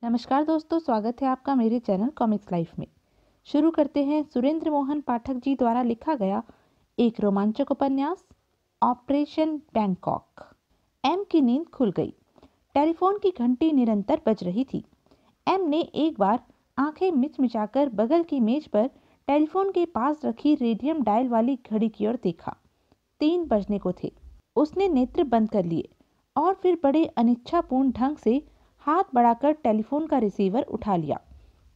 नमस्कार दोस्तों, स्वागत है आपका मेरे चैनल कॉमिक्स लाइफ में। शुरू करते हैं सुरेंद्र मोहन पाठक जी द्वारा लिखा गया एक रोमांचक उपन्यास ऑपरेशन बैंकॉक। एम की नींद खुल गई। टेलीफोन की घंटी निरंतर बज रही थी। एम ने एक बार आंखें मिचमिचाकर बगल की मेज पर टेलीफोन के पास रखी रेडियम डायल वाली घड़ी की ओर देखा। 3 बजने को थे। उसने नेत्र बंद कर लिए और फिर बड़े अनिच्छापूर्ण ढंग से हाथ बढ़ाकर टेलीफोन का रिसीवर उठा लिया।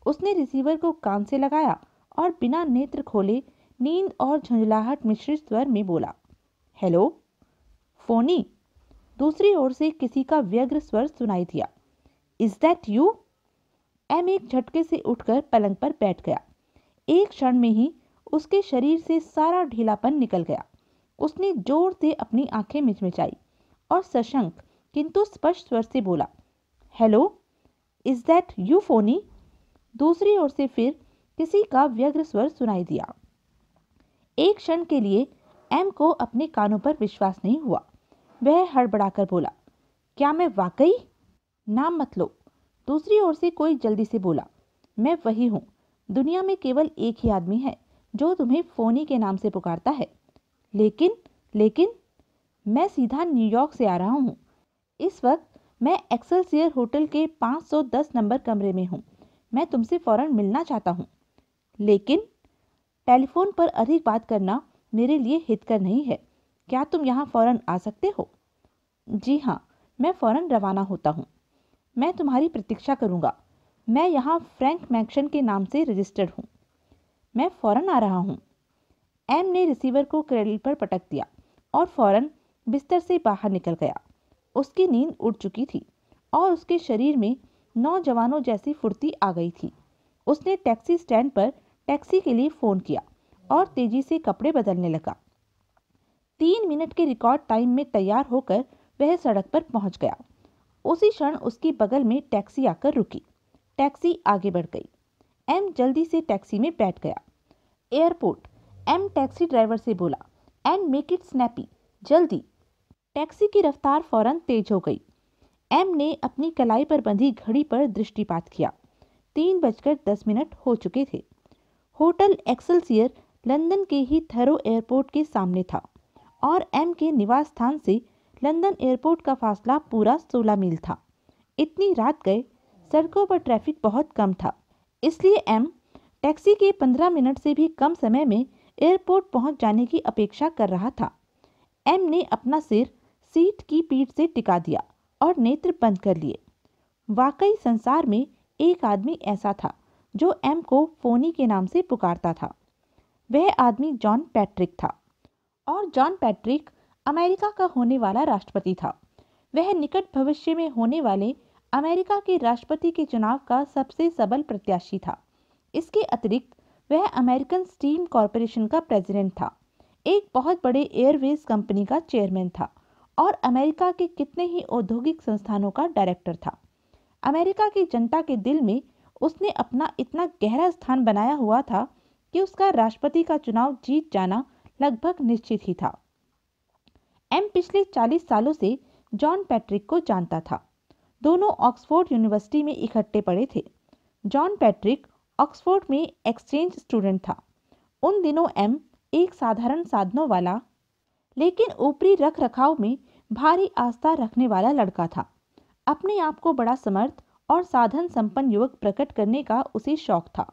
उसने रिसीवर को कान से लगाया और बिना नेत्र खोले नींद और झुंझलाहट मिश्रित स्वर में बोला, हेलो। फोनी। दूसरी ओर से किसी का व्यग्र स्वर सुनाई दिया, इज दैट यू? एम एक झटके से उठकर पलंग पर बैठ गया। एक क्षण में ही उसके शरीर से सारा ढीलापन निकल गया। उसने जोर से अपनी आंखें मिचमिचाई और सशंक किंतु स्पष्ट स्वर से बोला, hello, is that you Fani? दूसरी ओर से फिर किसी का व्यग्र स्वर सुनाई दिया। एक क्षण के लिए एम को अपने कानों पर विश्वास नहीं हुआ। वह हड़बड़ाकर बोला, क्या मैं वाकई? नाम मत लो। दूसरी ओर से कोई जल्दी से बोला, मैं वही हूँ। दुनिया में केवल एक ही आदमी है जो तुम्हें फोनी के नाम से पुकारता है। लेकिन मैं सीधा न्यूयॉर्क से आ रहा हूँ। इस वक्त मैं एक्सेलसियर होटल के 510 नंबर कमरे में हूँ। मैं तुमसे फौरन मिलना चाहता हूँ। लेकिन टेलीफोन पर अधिक बात करना मेरे लिए हितकर नहीं है। क्या तुम यहाँ फौरन आ सकते हो? जी हाँ, मैं फौरन रवाना होता हूँ। मैं तुम्हारी प्रतीक्षा करूँगा। मैं यहाँ फ्रैंक मैक्शन के नाम से रजिस्टर्ड हूँ। मैं फौरन आ रहा हूँ। एम ने रिसीवर को क्रेडल पर पटक दिया और फौरन बिस्तर से बाहर निकल गया। उसकी नींद उड़ चुकी थी और उसके शरीर में नौजवानों जैसी फुर्ती आ गई थी। उसने टैक्सी स्टैंड पर टैक्सी के लिए फ़ोन किया और तेजी से कपड़े बदलने लगा। 3 मिनट के रिकॉर्ड टाइम में तैयार होकर वह सड़क पर पहुंच गया। उसी क्षण उसकी बगल में टैक्सी आकर रुकी। टैक्सी आगे बढ़ गई। एम जल्दी से टैक्सी में बैठ गया। एयरपोर्ट, एम टैक्सी ड्राइवर से बोला, एंड मेक इट स्नैपी, जल्दी। टैक्सी की रफ्तार फौरन तेज हो गई। एम ने अपनी कलाई पर बंधी घड़ी पर दृष्टिपात किया। 3:10 हो चुके थे। होटल एक्सेलसियर लंदन के ही थरो एयरपोर्ट के सामने था और एम के निवास स्थान से लंदन एयरपोर्ट का फासला पूरा 16 मील था। इतनी रात गए, सड़कों पर ट्रैफिक बहुत कम था, इसलिए एम टैक्सी के 15 मिनट से भी कम समय में एयरपोर्ट पहुंच जाने की अपेक्षा कर रहा था। एम ने अपना सिर सीट की पीठ से टिका दिया और नेत्र बंद कर लिए। वाकई संसार में एक आदमी ऐसा था जो एम को फोनी के नाम से पुकारता था। वह आदमी जॉन पैट्रिक था और जॉन पैट्रिक अमेरिका का होने वाला राष्ट्रपति था। वह निकट भविष्य में होने वाले अमेरिका के राष्ट्रपति के चुनाव का सबसे सबल प्रत्याशी था। इसके अतिरिक्त वह अमेरिकन स्टीम कॉरपोरेशन का प्रेसिडेंट था, एक बहुत बड़े एयरवेज कंपनी का चेयरमैन था और अमेरिका के कितने ही औद्योगिक संस्थानों का डायरेक्टर था। अमेरिका की जनता के दिल में उसने अपना इतना गहरा स्थान बनाया हुआ था कि उसका राष्ट्रपति का चुनाव जीत जाना लगभग निश्चित ही था। एम पिछले 40 सालों से जॉन पैट्रिक को जानता था। दोनों ऑक्सफोर्ड यूनिवर्सिटी में इकट्ठे पढ़े थे। जॉन पैट्रिक ऑक्सफोर्ड में एक्सचेंज स्टूडेंट था। उन दिनों एम एक साधारण साधनों वाला लेकिन ऊपरी रख रखाव में भारी आस्था रखने वाला लड़का था। अपने आप को बड़ा समर्थ और साधन संपन्न युवक प्रकट करने का उसे शौक था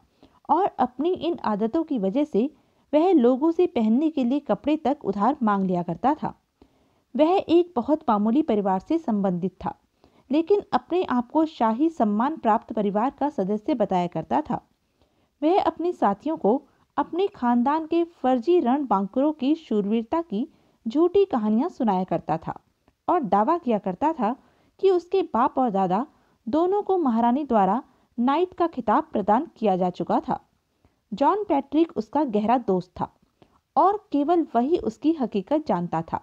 और अपनी इन आदतों की वजह से वह लोगों से पहनने के लिए कपड़े तक उधार मांग लिया करता था। वह एक बहुत मामूली परिवार से संबंधित था, लेकिन अपने आप को शाही सम्मान प्राप्त परिवार का सदस्य बताया करता था। वह अपने साथियों को अपने खानदान के फर्जी रणबांकुरों की शूरवीरता की झूठी कहानियां सुनाया करता था और दावा किया करता था कि उसके बाप और दादा दोनों को महारानी द्वारा नाइट का खिताब प्रदान किया जा चुका था। जॉन पैट्रिक उसका गहरा दोस्त था और केवल वही उसकी हकीकत जानता था।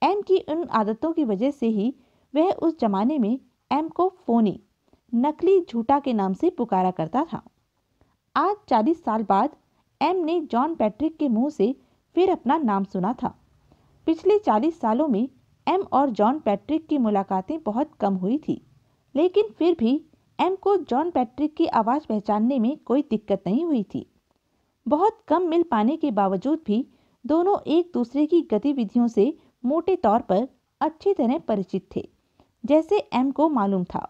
एम की उन आदतों की वजह से ही वह उस जमाने में एम को फोनी, नकली झूठा के नाम से पुकारा करता था। आज 40 साल बाद एम ने जॉन पैट्रिक के मुंह से फिर अपना नाम सुना था। पिछले 40 सालों में एम और जॉन पैट्रिक की मुलाकातें बहुत कम हुई थी, लेकिन फिर भी एम को जॉन पैट्रिक की आवाज़ पहचानने में कोई दिक्कत नहीं हुई थी। बहुत कम मिल पाने के बावजूद भी दोनों एक दूसरे की गतिविधियों से मोटे तौर पर अच्छी तरह परिचित थे। जैसे एम को मालूम था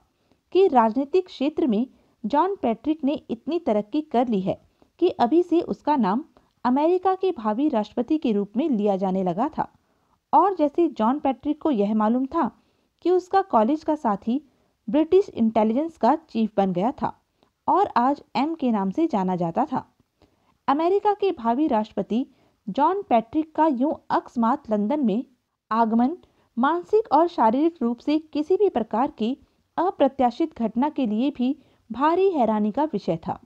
कि राजनीतिक क्षेत्र में जॉन पैट्रिक ने इतनी तरक्की कर ली है कि अभी से उसका नाम अमेरिका के भावी राष्ट्रपति के रूप में लिया जाने लगा था, और जैसे जॉन पैट्रिक को यह मालूम था कि उसका कॉलेज का साथी ब्रिटिश इंटेलिजेंस का चीफ बन गया था और आज एम के नाम से जाना जाता था। अमेरिका के भावी राष्ट्रपति जॉन पैट्रिक का यूं अकस्मात लंदन में आगमन मानसिक और शारीरिक रूप से किसी भी प्रकार की अप्रत्याशित घटना के लिए भी भारी हैरानी का विषय था।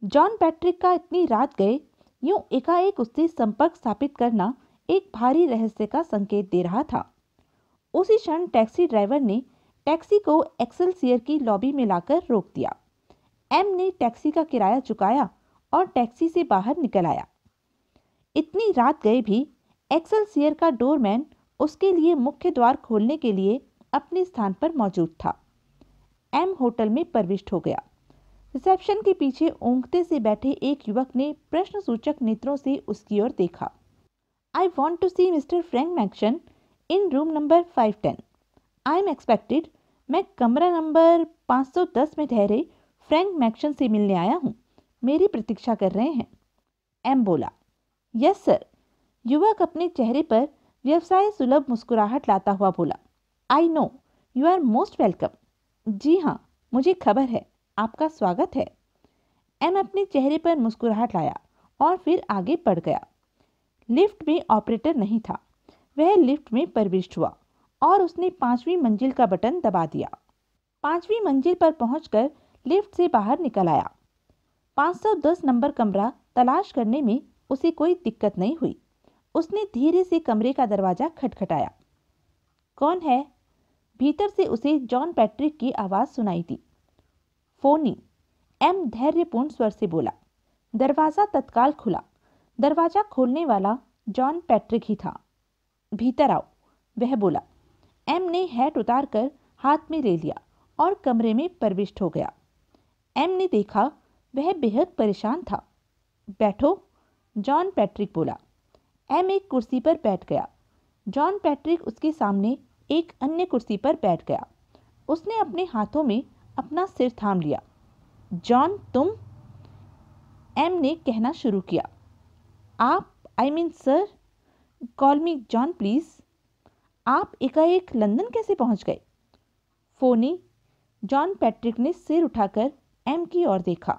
जॉन पैट्रिक का इतनी रात गए यूं एकाएक उससे संपर्क स्थापित करना एक भारी रहस्य का संकेत दे रहा था। उसी क्षण टैक्सी ड्राइवर ने टैक्सी को एक्सेलसियर की लॉबी में लाकर रोक दिया। एम ने टैक्सी का किराया चुकाया और टैक्सी से बाहर निकल आया। इतनी रात गए भी एक्सेलसियर का डोरमैन उसके लिए मुख्य द्वार खोलने के लिए अपने स्थान पर मौजूद था। एम होटल में प्रविष्ट हो गया। रिसेप्शन के पीछे ऊँघते से बैठे एक युवक ने प्रश्नसूचक नेत्रों से उसकी ओर देखा। I want to see mister Frank McShane in room number 510। I am expected. मैं कमरा नंबर 510 में ठहरे फ्रैंक मैक्शन से मिलने आया हूँ। मेरी प्रतीक्षा कर रहे हैं। एम बोला। Yes sir. युवक अपने चेहरे पर व्यवसाय सुलभ मुस्कुराहट लाता हुआ बोला। I know you are most welcome. जी हाँ, मुझे खबर है, आपका स्वागत है। एम अपने चेहरे पर मुस्कुराहट लाया और फिर आगे बढ़ गया। लिफ्ट में ऑपरेटर नहीं था। वह लिफ्ट में प्रविष्ट हुआ और उसने 5वीं मंजिल का बटन दबा दिया। 5वीं मंजिल पर पहुंचकर लिफ्ट से बाहर निकल आया। 510 नंबर कमरा तलाश करने में उसे कोई दिक्कत नहीं हुई। उसने धीरे से कमरे का दरवाजा खटखटाया। कौन है? भीतर से उसे जॉन पैट्रिक की आवाज़ सुनाई दी। फोनी। एम धैर्यपूर्ण स्वर से बोला। दरवाज़ा तत्काल खुला। दरवाज़ा खोलने वाला जॉन पैट्रिक ही था। भीतर आओ, वह बोला। एम ने हैट उतारकर हाथ में ले लिया और कमरे में प्रविष्ट हो गया। एम ने देखा वह बेहद परेशान था। बैठो, जॉन पैट्रिक बोला। एम एक कुर्सी पर बैठ गया। जॉन पैट्रिक उसके सामने एक अन्य कुर्सी पर बैठ गया। उसने अपने हाथों में अपना सिर थाम लिया। जॉन, तुम? एम ने कहना शुरू किया। आप, I mean sir, call me John please. आप एकाएक लंदन कैसे पहुंच गए? फोनी। जॉन पैट्रिक ने सिर उठाकर एम की ओर देखा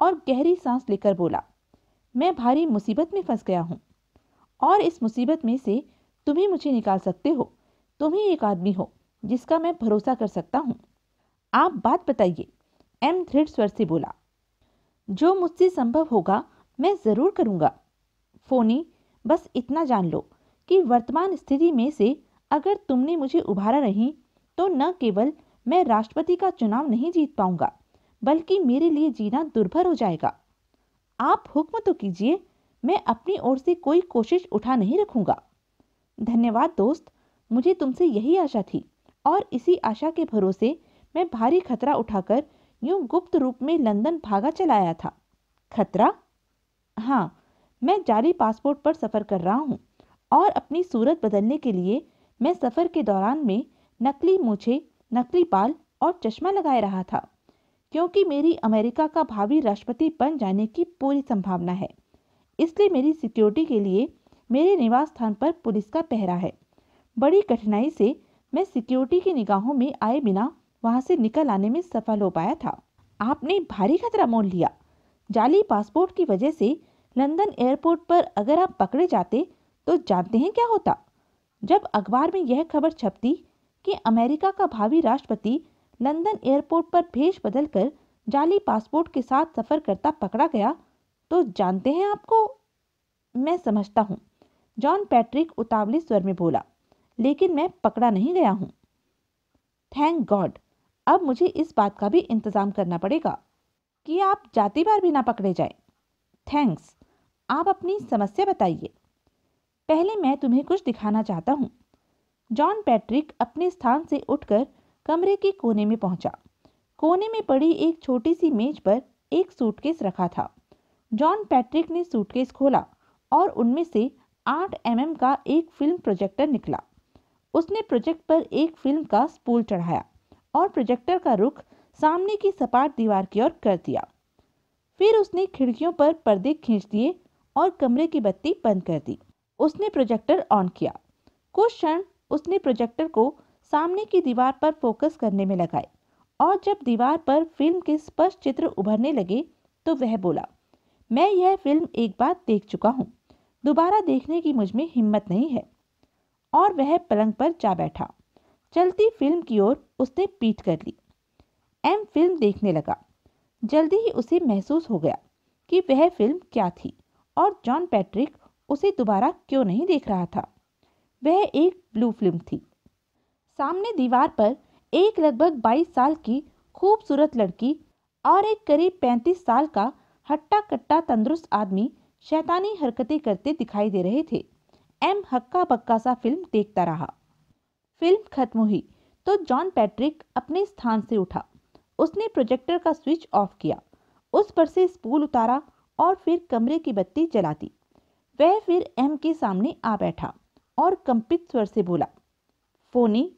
और गहरी सांस लेकर बोला। मैं भारी मुसीबत में फंस गया हूं और इस मुसीबत में से तुम ही मुझे निकाल सकते हो। तुम ही एक आदमी हो जिसका मैं भरोसा कर सकता हूं। आप बात बताइए, एम दृढ़ स्वर से बोला। जो मुझसे संभव होगा मैं जरूर करूंगा। फोनी, बस इतना जान लो कि वर्तमान स्थिति में से अगर तुमने मुझे उभारा नहीं तो न केवल मैं राष्ट्रपति का चुनाव नहीं जीत पाऊंगा बल्कि मेरे लिए जीना दुर्भर हो जाएगा। आप हुक्म तो कीजिए, मैं अपनी ओर से कोई कोशिश उठा नहीं रखूंगा। धन्यवाद दोस्त, मुझे तुमसे यही आशा थी और इसी आशा के भरोसे मैं भारी खतरा उठाकर यूं गुप्त रूप में लंदन भागा चला आया था। खतरा? हाँ, मैं जाली पासपोर्ट पर सफ़र कर रहा हूँ और अपनी सूरत बदलने के लिए मैं सफ़र के दौरान में नकली मूछें, नकली बाल और चश्मा लगाए रहा था क्योंकि मेरी अमेरिका का भावी राष्ट्रपति बन जाने की पूरी संभावना है। इसलिए मेरी सिक्योरिटी के लिए मेरे निवास स्थान पर पुलिस का पहरा है। बड़ी कठिनाई से मैं सिक्योरिटी की निगाहों में आए बिना वहां से निकल आने में सफल हो पाया था। आपने भारी खतरा मोल लिया। जाली पासपोर्ट की वजह से लंदन एयरपोर्ट पर अगर आप पकड़े जाते तो जानते हैं क्या होता? जब अखबार में यह खबर छपती कि अमेरिका का भावी राष्ट्रपति लंदन एयरपोर्ट पर भेष बदलकर जाली पासपोर्ट के साथ सफ़र करता पकड़ा गया तो जानते हैं आपको? मैं समझता हूँ, जॉन पैट्रिक उतावले स्वर में बोला, लेकिन मैं पकड़ा नहीं गया हूँ। Thank God. अब मुझे इस बात का भी इंतज़ाम करना पड़ेगा कि आप जाती बार भी ना पकड़े जाए। थैंक्स। आप अपनी समस्या बताइए। पहले मैं तुम्हें कुछ दिखाना चाहता हूँ। जॉन पैट्रिक अपने स्थान से उठकर कमरे के कोने में पहुंचा। कोने में पड़ी एक छोटी सी मेज पर एक सूटकेस रखा था। जॉन पैट्रिक ने सूटकेस खोला और उनमें से 8 mm का एक फिल्म प्रोजेक्टर निकला। उसने प्रोजेक्ट पर एक फिल्म का स्पूल चढ़ाया और प्रोजेक्टर का रुख सामने की सपाट दीवार की ओर कर दिया। फिर उसने खिड़कियों पर पर्दे खींच दिए और कमरे की बत्ती बंद कर दी। उसने प्रोजेक्टर ऑन किया। कुछ क्षण उसने प्रोजेक्टर को सामने की दीवार पर फोकस करने में लगाए और जब दीवार पर फिल्म के स्पष्ट चित्र उभरने लगे तो वह बोला, मैं यह फिल्म एक बार देख चुका हूँ, दोबारा देखने की मुझ में हिम्मत नहीं है। और वह पलंग पर जा बैठा। चलती फिल्म की ओर उसने पीठ कर ली। एम फिल्म देखने लगा। जल्दी ही उसे महसूस हो गया कि वह फिल्म क्या थी और जॉन पैट्रिक उसे दोबारा क्यों नहीं देख रहा था। वह एक ब्लू फिल्म थी। सामने दीवार पर एक लगभग 22 साल की खूबसूरत लड़की और एक करीब 35 साल का हट्टा कट्टा तंदुरुस्त आदमी शैतानी हरकतें करते दिखाई दे रहे थे। एम हक्का बक्का सा फिल्म देखता रहा। फिल्म खत्म हुई तो जॉन पैट्रिक अपने स्थान से उठा। उसने प्रोजेक्टर का स्विच ऑफ किया, उस पर से स्पूल उतारा और फिर कमरे की बत्ती जला दी। वह फिर एम के सामने आ बैठा और कंपित स्वर से बोला, फोनी,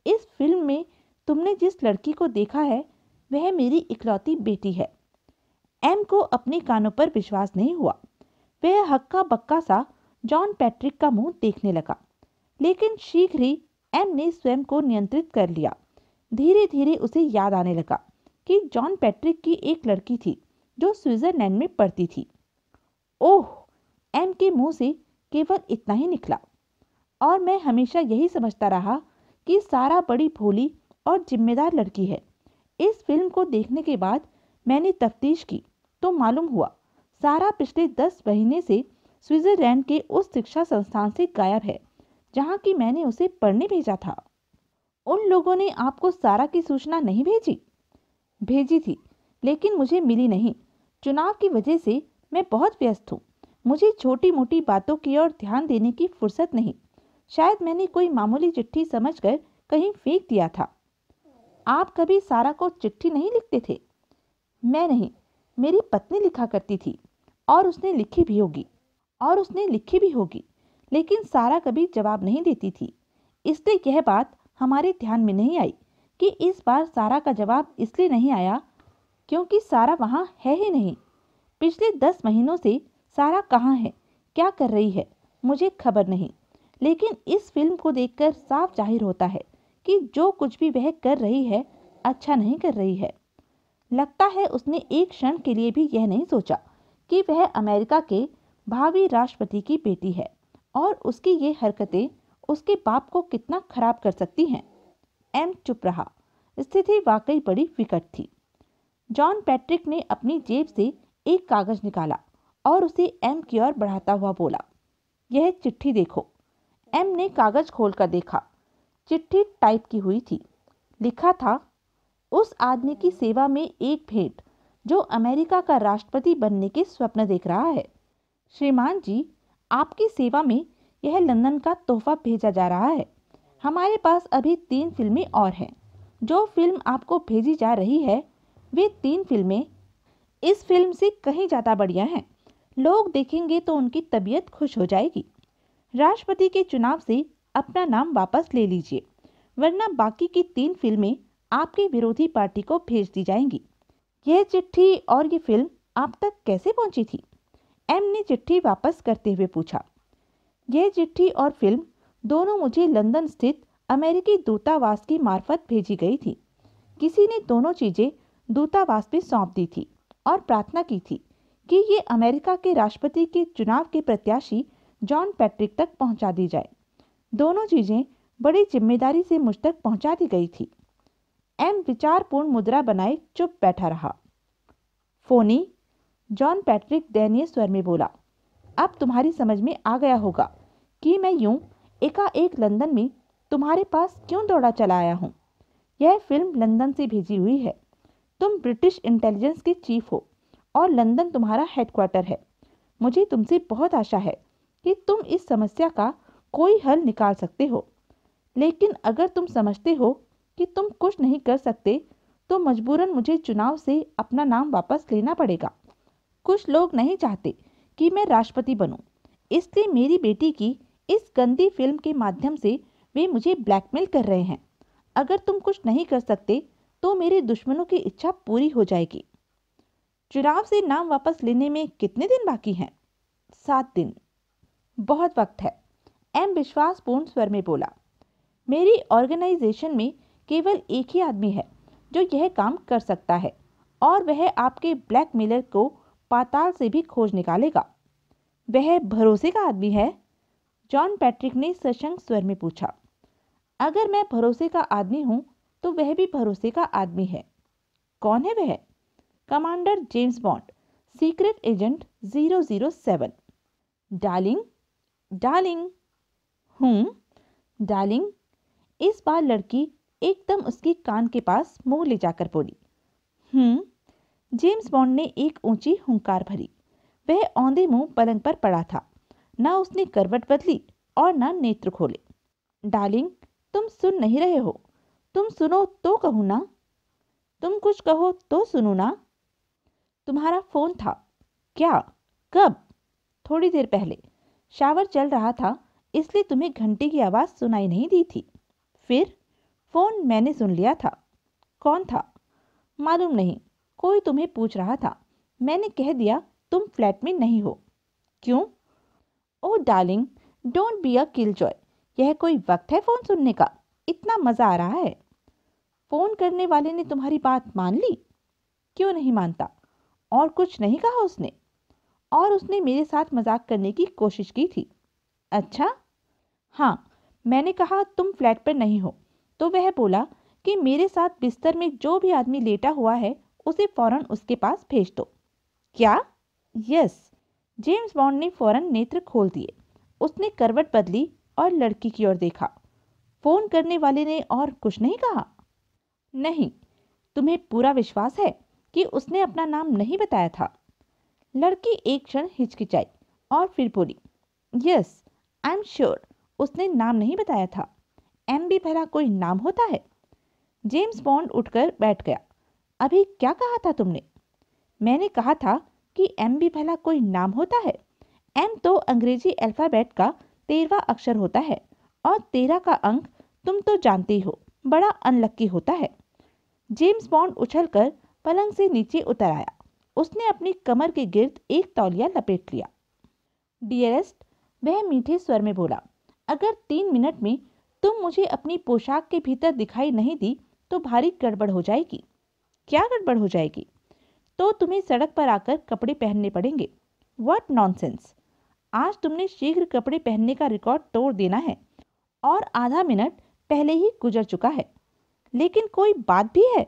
इस फिल्म में तुमने जिस लड़की को देखा है वह मेरी इकलौती बेटी है। एम को अपने कानों पर विश्वास नहीं हुआ। वह हक्का बक्का सा जॉन पैट्रिक का मुंह देखने लगा, लेकिन शीघ्र ही एम ने स्वयं को नियंत्रित कर लिया। धीरे धीरे उसे याद आने लगा कि जॉन पैट्रिक की एक लड़की थी जो स्विट्जरलैंड में पढ़ती थी। ओह, एम के मुंह से केवल इतना ही निकला। और मैं हमेशा यही समझता रहा कि सारा बड़ी भोली और जिम्मेदार लड़की है। इस फिल्म को देखने के बाद मैंने तफ्तीश की तो मालूम हुआ सारा पिछले 10 महीने से स्विट्जरलैंड के उस शिक्षा संस्थान से गायब है जहाँ की मैंने उसे पढ़ने भेजा था। उन लोगों ने आपको सारा की सूचना नहीं भेजी? भेजी थी, लेकिन मुझे मिली नहीं। चुनाव की वजह से मैं बहुत व्यस्त हूँ। मुझे छोटी मोटी बातों की ओर ध्यान देने की फुर्सत नहीं। शायद मैंने कोई मामूली चिट्ठी समझकर कहीं फेंक दिया था। आप कभी सारा को चिट्ठी नहीं लिखते थे? मैं नहीं, मेरी पत्नी लिखा करती थी और उसने लिखी भी होगी, लेकिन सारा कभी जवाब नहीं देती थी। इसलिए यह बात हमारे ध्यान में नहीं आई कि इस बार सारा का जवाब इसलिए नहीं आया क्योंकि सारा वहाँ है ही नहीं। पिछले 10 महीनों से सारा कहाँ है, क्या कर रही है, मुझे खबर नहीं। लेकिन इस फिल्म को देखकर साफ जाहिर होता है कि जो कुछ भी वह कर रही है अच्छा नहीं कर रही है। लगता है उसने एक क्षण के लिए भी यह नहीं सोचा कि वह अमेरिका के भावी राष्ट्रपति की बेटी है और उसकी ये हरकतें उसके बाप को कितना खराब कर सकती हैं। एम चुप रहा। स्थिति वाकई बड़ी विकट थी। जॉन पैट्रिक ने अपनी जेब से एक कागज निकाला और उसे एम की ओर बढ़ाता हुआ बोला, यह चिट्ठी देखो। एम ने कागज खोलकर देखा। चिट्ठी टाइप की हुई थी। लिखा था, उस आदमी की सेवा में एक भेंट जो अमेरिका का राष्ट्रपति बनने के स्वप्न देख रहा है। श्रीमान जी, आपकी सेवा में यह लंदन का तोहफा भेजा जा रहा है। हमारे पास अभी 3 फिल्में और हैं। जो फिल्म आपको भेजी जा रही है वे 3 फिल्में इस फिल्म से कहीं ज़्यादा बढ़िया हैं। लोग देखेंगे तो उनकी तबीयत खुश हो जाएगी। राष्ट्रपति के चुनाव से अपना नाम वापस ले लीजिए, वरना बाकी की 3 फिल्में आपकी विरोधी पार्टी को भेज दी जाएंगी। यह चिट्ठी और ये फिल्म आप तक कैसे पहुंची थी? एम ने चिट्ठी वापस करते हुए पूछा। यह चिट्ठी और फिल्म दोनों मुझे लंदन स्थित अमेरिकी दूतावास की मार्फत भेजी गई थी। किसी ने दोनों चीज़ें दूतावास में सौंप दी थी और प्रार्थना की थी कि ये अमेरिका के राष्ट्रपति के चुनाव के प्रत्याशी जॉन पैट्रिक तक पहुंचा दी जाए। दोनों चीज़ें बड़ी जिम्मेदारी से मुझ तक पहुंचा दी गई थी। एम विचारपूर्ण मुद्रा बनाए चुप बैठा रहा। फोनी, जॉन पैट्रिक दयनीय स्वर में बोला, अब तुम्हारी समझ में आ गया होगा कि मैं यूं एकाएक लंदन में तुम्हारे पास क्यों दौड़ा चला आया हूँ। यह फिल्म लंदन से भेजी हुई है। तुम ब्रिटिश इंटेलिजेंस के चीफ हो और लंदन तुम्हारा हेडक्वार्टर है। मुझे तुमसे बहुत आशा है कि तुम इस समस्या का कोई हल निकाल सकते हो। लेकिन अगर तुम समझते हो कि तुम कुछ नहीं कर सकते तो मजबूरन मुझे चुनाव से अपना नाम वापस लेना पड़ेगा। कुछ लोग नहीं चाहते कि मैं राष्ट्रपति बनूं, इसलिए मेरी बेटी की इस गंदी फिल्म के माध्यम से वे मुझे ब्लैकमेल कर रहे हैं। अगर तुम कुछ नहीं कर सकते तो मेरे दुश्मनों की इच्छा पूरी हो जाएगी। चुनाव से नाम वापस लेने में कितने दिन बाकी हैं? 7 दिन। बहुत वक्त है, एम विश्वासपूर्ण स्वर में बोला। मेरी ऑर्गेनाइजेशन में केवल एक ही आदमी है जो यह काम कर सकता है, और वह आपके ब्लैकमेलर को पाताल से भी खोज निकालेगा। वह भरोसे का आदमी है? जॉन पैट्रिक ने सशंक स्वर में पूछा। अगर मैं भरोसे का आदमी हूं तो वह भी भरोसे का आदमी है। कौन है वह? Commander James bond, secret agent 007। Darling, darling. Darling. इस बार लड़की एकदम उसकी कान के पास मुंह ले जाकर बोली। जेम्स बॉन्ड ने एक ऊंची हुंकार भरी। वह औंधे मुंह पलंग पर पड़ा था। न उसने करवट बदली और न नेत्र खोले। डार्लिंग, तुम सुन नहीं रहे हो। तुम सुनो तो कहूँ ना। तुम कुछ कहो तो सुनो ना। तुम्हारा फोन था। क्या? कब? थोड़ी देर पहले। शावर चल रहा था, इसलिए तुम्हें घंटे की आवाज सुनाई नहीं दी थी। फिर? फोन मैंने सुन लिया था। कौन था? मालूम नहीं, कोई तुम्हें पूछ रहा था। मैंने कह दिया तुम फ्लैट में नहीं हो। क्यों? Oh darling, don't be a killjoy. यह कोई वक्त है फोन सुनने का? इतना मजा आ रहा है। फोन करने वाले ने तुम्हारी बात मान ली? क्यों नहीं मानता? और कुछ नहीं कहा उसने? और उसने मेरे साथ मजाक करने की कोशिश की थी। अच्छा? हाँ, मैंने कहा तुम फ्लैट पर नहीं हो, तो वह बोला कि मेरे साथ बिस्तर में जो भी आदमी लेटा हुआ है उसे फौरन उसके पास भेज दो। क्या? यस। जेम्स बॉन्ड ने फौरन नेत्र खोल दिए। उसने करवट बदली और लड़की की ओर देखा। फोन करने वाले ने और कुछ नहीं कहा? नहीं। तुम्हें पूरा विश्वास है कि उसने अपना नाम नहीं बताया था? लड़की एक क्षण हिचकिचाई और फिर बोली, यस, आई एम श्योर उसने नाम नहीं बताया था। एम भी भला कोई नाम होता है? जेम्स बॉन्ड उठकर बैठ गया। अभी क्या कहा था तुमने? मैंने कहा था कि एम भी भला कोई नाम होता है। एम तो अंग्रेजी अल्फाबेट का 13वां अक्षर होता है, और 13 का अंक तुम तो जानते ही हो, बड़ा अनलक्की होता है। जेम्स बॉन्ड उछलकर पलंग से नीचे उतर आया। उसने अपनी कमर के गिर्द एक तौलिया लपेट लिया। डियरेस्ट, वह मीठे स्वर में बोला, अगर 3 मिनट में तुम मुझे अपनी पोशाक के भीतर दिखाई नहीं दी तो भारी गड़बड़ हो जाएगी। क्या गड़बड़ हो जाएगी? तो तुम्हें सड़क पर आकर कपड़े पहनने पड़ेंगे। What nonsense! आज तुमने शीघ्र कपड़े पहनने का रिकॉर्ड तोड़ देना है, और आधा मिनट पहले ही गुजर चुका है। लेकिन कोई बात भी है?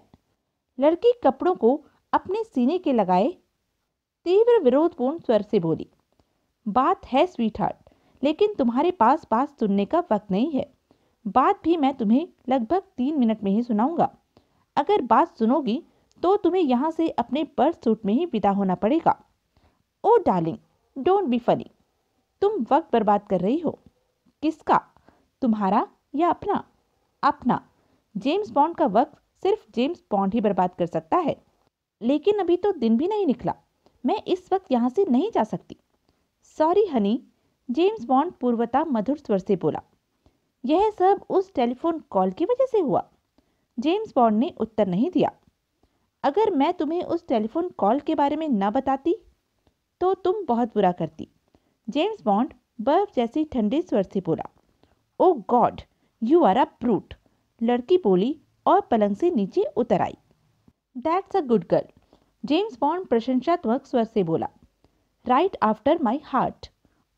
लड़की कपड़ों को अपने सीने के लगाए तीव्र विरोधपूर्ण स्वर से बोली। बात है स्वीटहार्ट, लेकिन तुम्हारे पास बात सुनने का वक्त नहीं है। बात भी मैं तुम्हें लगभग 3 मिनट में ही सुनाऊंगा। अगर बात सुनोगी तो तुम्हें यहाँ से अपने बर्थ सूट में ही विदा होना पड़ेगा। ओ डार्लिंग, डोंट बी फनी। तुम वक्त बर्बाद कर रही हो। किसका? तुम्हारा या अपना? अपना। जेम्स बॉन्ड का वक्त सिर्फ जेम्स बॉन्ड ही बर्बाद कर सकता है। लेकिन अभी तो दिन भी नहीं निकला। मैं इस वक्त यहाँ से नहीं जा सकती। सॉरी हनी, जेम्स बॉन्ड पूर्वता मधुर स्वर से बोला। यह सब उस टेलीफोन कॉल की वजह से हुआ? जेम्स बॉन्ड ने उत्तर नहीं दिया। अगर मैं तुम्हें उस टेलीफोन कॉल के बारे में न बताती तो तुम बहुत बुरा करती। जेम्स बॉन्ड बर्फ जैसी ठंडे स्वर से बोला। Oh God, you are a brute, लड़की बोली और पलंग से नीचे उतर आई। That's a good girl, James Bond प्रशंसात्मक स्वर से बोला। Right after my heart.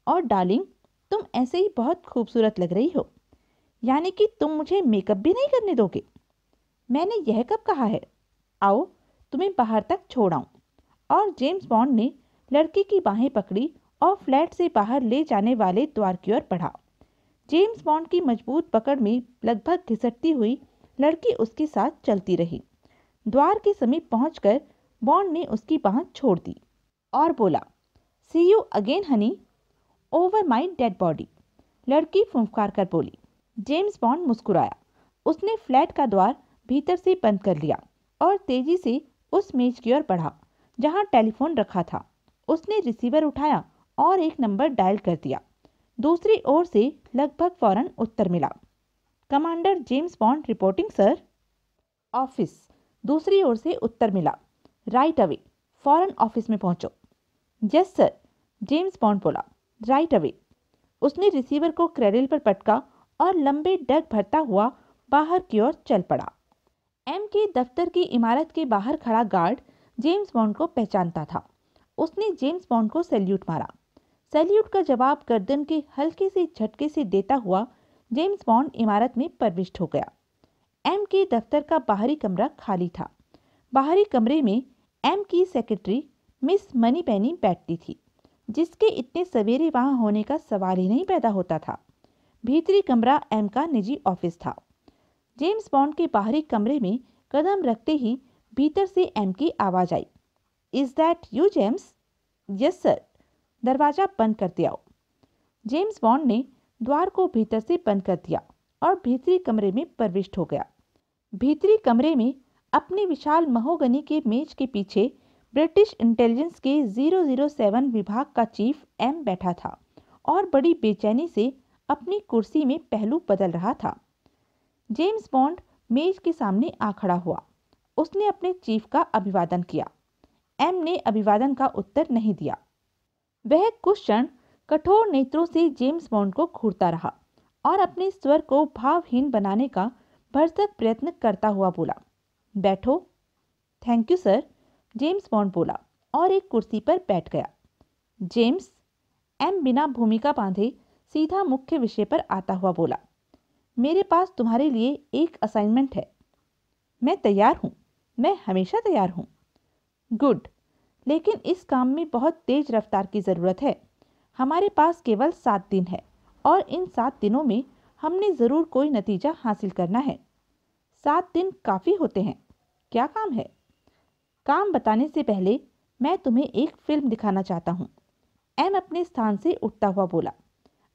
और डार्लिंग, तुम ऐसे ही बहुत खूबसूरत लग रही हो। यानी कि तुम मुझे मेकअप भी नहीं करने दोगे? मैंने यह कब कहा है? आओ, तुम्हें बाहर तक छोड़ाऊं। और जेम्स बॉन्ड ने लड़की की बाहें पकड़ी और फ्लैट से बाहर ले जाने वाले द्वार की ओर बढ़ा। जेम्स बॉन्ड की मजबूत पकड़ में लगभग घिसटती हुई लड़की उसके साथ चलती रही। द्वार के समीप पहुंचकर बॉन्ड ने उसकी बाह छोड़ दी और बोला, see you again honey, over my dead body. लड़की फुंफकार कर बोली। जेम्स बॉन्ड मुस्कुराया। उसने फ्लैट का द्वार भीतर से बंद कर लिया और तेजी से उस मेज की ओर बढ़ा जहां टेलीफोन रखा था। उसने रिसीवर उठाया और एक नंबर डायल कर दिया। दूसरी ओर से लगभग फौरन उत्तर मिला। Commander James bond reporting sir. Office. दूसरी ओर से उत्तर मिला। राइट अवे, फौरन ऑफिस में पहुंचो। यस सर, जेम्स बॉन्ड बोला। Right away. उसने रिसीवर को क्रेडल पर पटका और लंबे डग भरता हुआ बाहर की ओर चल पड़ा। एम के दफ्तर की इमारत के बाहर खड़ा गार्ड जेम्स बॉन्ड को पहचानता था। उसने जेम्स बॉन्ड को सैल्यूट मारा। सैल्यूट का जवाब गर्दन के हल्के से झटके से देता हुआ जेम्स बॉन्ड इमारत में प्रविष्ट हो गया। एम के दफ्तर का बाहरी कमरा खाली था। बाहरी कमरे में एम की सेक्रेटरी मिस मनीपेनी बैठती थी, जिसके इतने सवेरे वहां होने का सवाल ही नहीं पैदा होता था। भीतरी कमरा एम का निजी ऑफिस था। जेम्स बॉन्ड के बाहरी कमरे में कदम रखते ही भीतर से एम की आवाज आई। Is that you James? Yes sir. दरवाजा बंद कर दिया। जेम्स बॉन्ड ने द्वार को भीतर से बंद कर दिया और भीतरी कमरे में प्रविष्ट हो गया। भीतरी कमरे में अपने विशाल महोगनी के मेज के पीछे ब्रिटिश इंटेलिजेंस के 007 विभाग का चीफ एम बैठा था और बड़ी बेचैनी से अपनी कुर्सी में पहलू बदल रहा था। जेम्स बॉन्ड मेज के सामने आ खड़ा हुआ। उसने अपने चीफ का अभिवादन किया। एम ने अभिवादन का उत्तर नहीं दिया। वह कुछ क्षण कठोर नेत्रों से जेम्स बॉन्ड को घूरता रहा और अपने स्वर को भावहीन बनाने का भरसक प्रयत्न करता हुआ बोला, बैठो। Thank you sir, James bond बोला और एक कुर्सी पर बैठ गया। जेम्स, एम बिना भूमिका बांधे सीधा मुख्य विषय पर आता हुआ बोला, मेरे पास तुम्हारे लिए एक असाइनमेंट है। मैं तैयार हूँ, मैं हमेशा तैयार हूँ। गुड, लेकिन इस काम में बहुत तेज रफ्तार की ज़रूरत है। हमारे पास केवल 7 दिन है और इन 7 दिनों में हमने ज़रूर कोई नतीजा हासिल करना है। 7 दिन काफ़ी होते हैं। क्या काम है? काम बताने से पहले मैं तुम्हें एक फिल्म दिखाना चाहता हूँ। एम अपने स्थान से उठता हुआ बोला,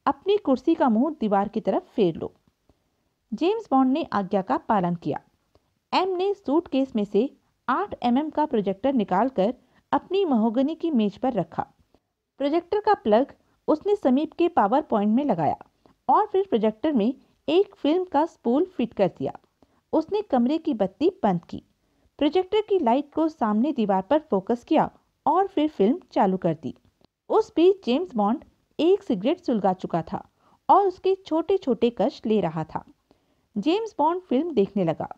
अपनी कुर्सी का मुंह दीवार की तरफ फेर लो। जेम्स बॉन्ड ने आज्ञा का पालन किया। एम ने सूटकेस में से 8 mm का प्रोजेक्टर निकालकर अपनी महोगनी की मेज पर रखा। प्रोजेक्टर का प्लग उसने समीप के पावर पॉइंट में लगाया और फिर प्रोजेक्टर में एक फिल्म का स्पूल फिट कर दिया। उसने कमरे की बत्ती बंद की, प्रोजेक्टर की लाइट को सामने दीवार पर फोकस किया और फिर फिल्म चालू कर दी। उस बीच जेम्स बॉन्ड एक सिगरेट सुलगा चुका था और उसके छोटे छोटे कश ले रहा था। जेम्स बॉन्ड फिल्म देखने लगा।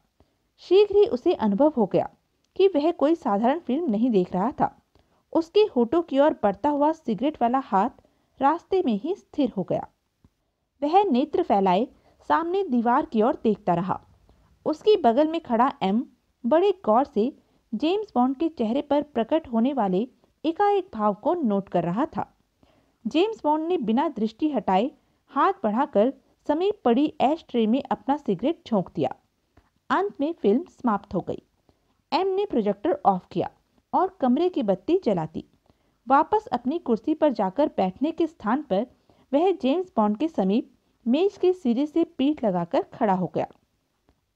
शीघ्र ही उसे अनुभव हो गया कि वह कोई साधारण फिल्म नहीं देख रहा था। उसके होठों की ओर बढ़ता हुआ सिगरेट वाला हाथ रास्ते में ही स्थिर हो गया। वह नेत्र फैलाए सामने दीवार की ओर देखता रहा। उसकी बगल में खड़ा एम बड़े गौर से जेम्स बॉन्ड के चेहरे पर प्रकट होने वाले एकाएक भाव को नोट कर रहा था। जेम्स बॉन्ड ने बिना दृष्टि हटाए हाथ बढ़ाकर समीप पड़ी ऐश ट्रे में अपना सिगरेट झोंक दिया। अंत में फिल्म समाप्त हो गई। एम ने प्रोजेक्टर ऑफ किया और कमरे की बत्ती जला दी। वापस अपनी कुर्सी पर जाकर बैठने के स्थान पर वह जेम्स बॉन्ड के समीप मेज के सिरे से पीठ लगाकर खड़ा हो गया।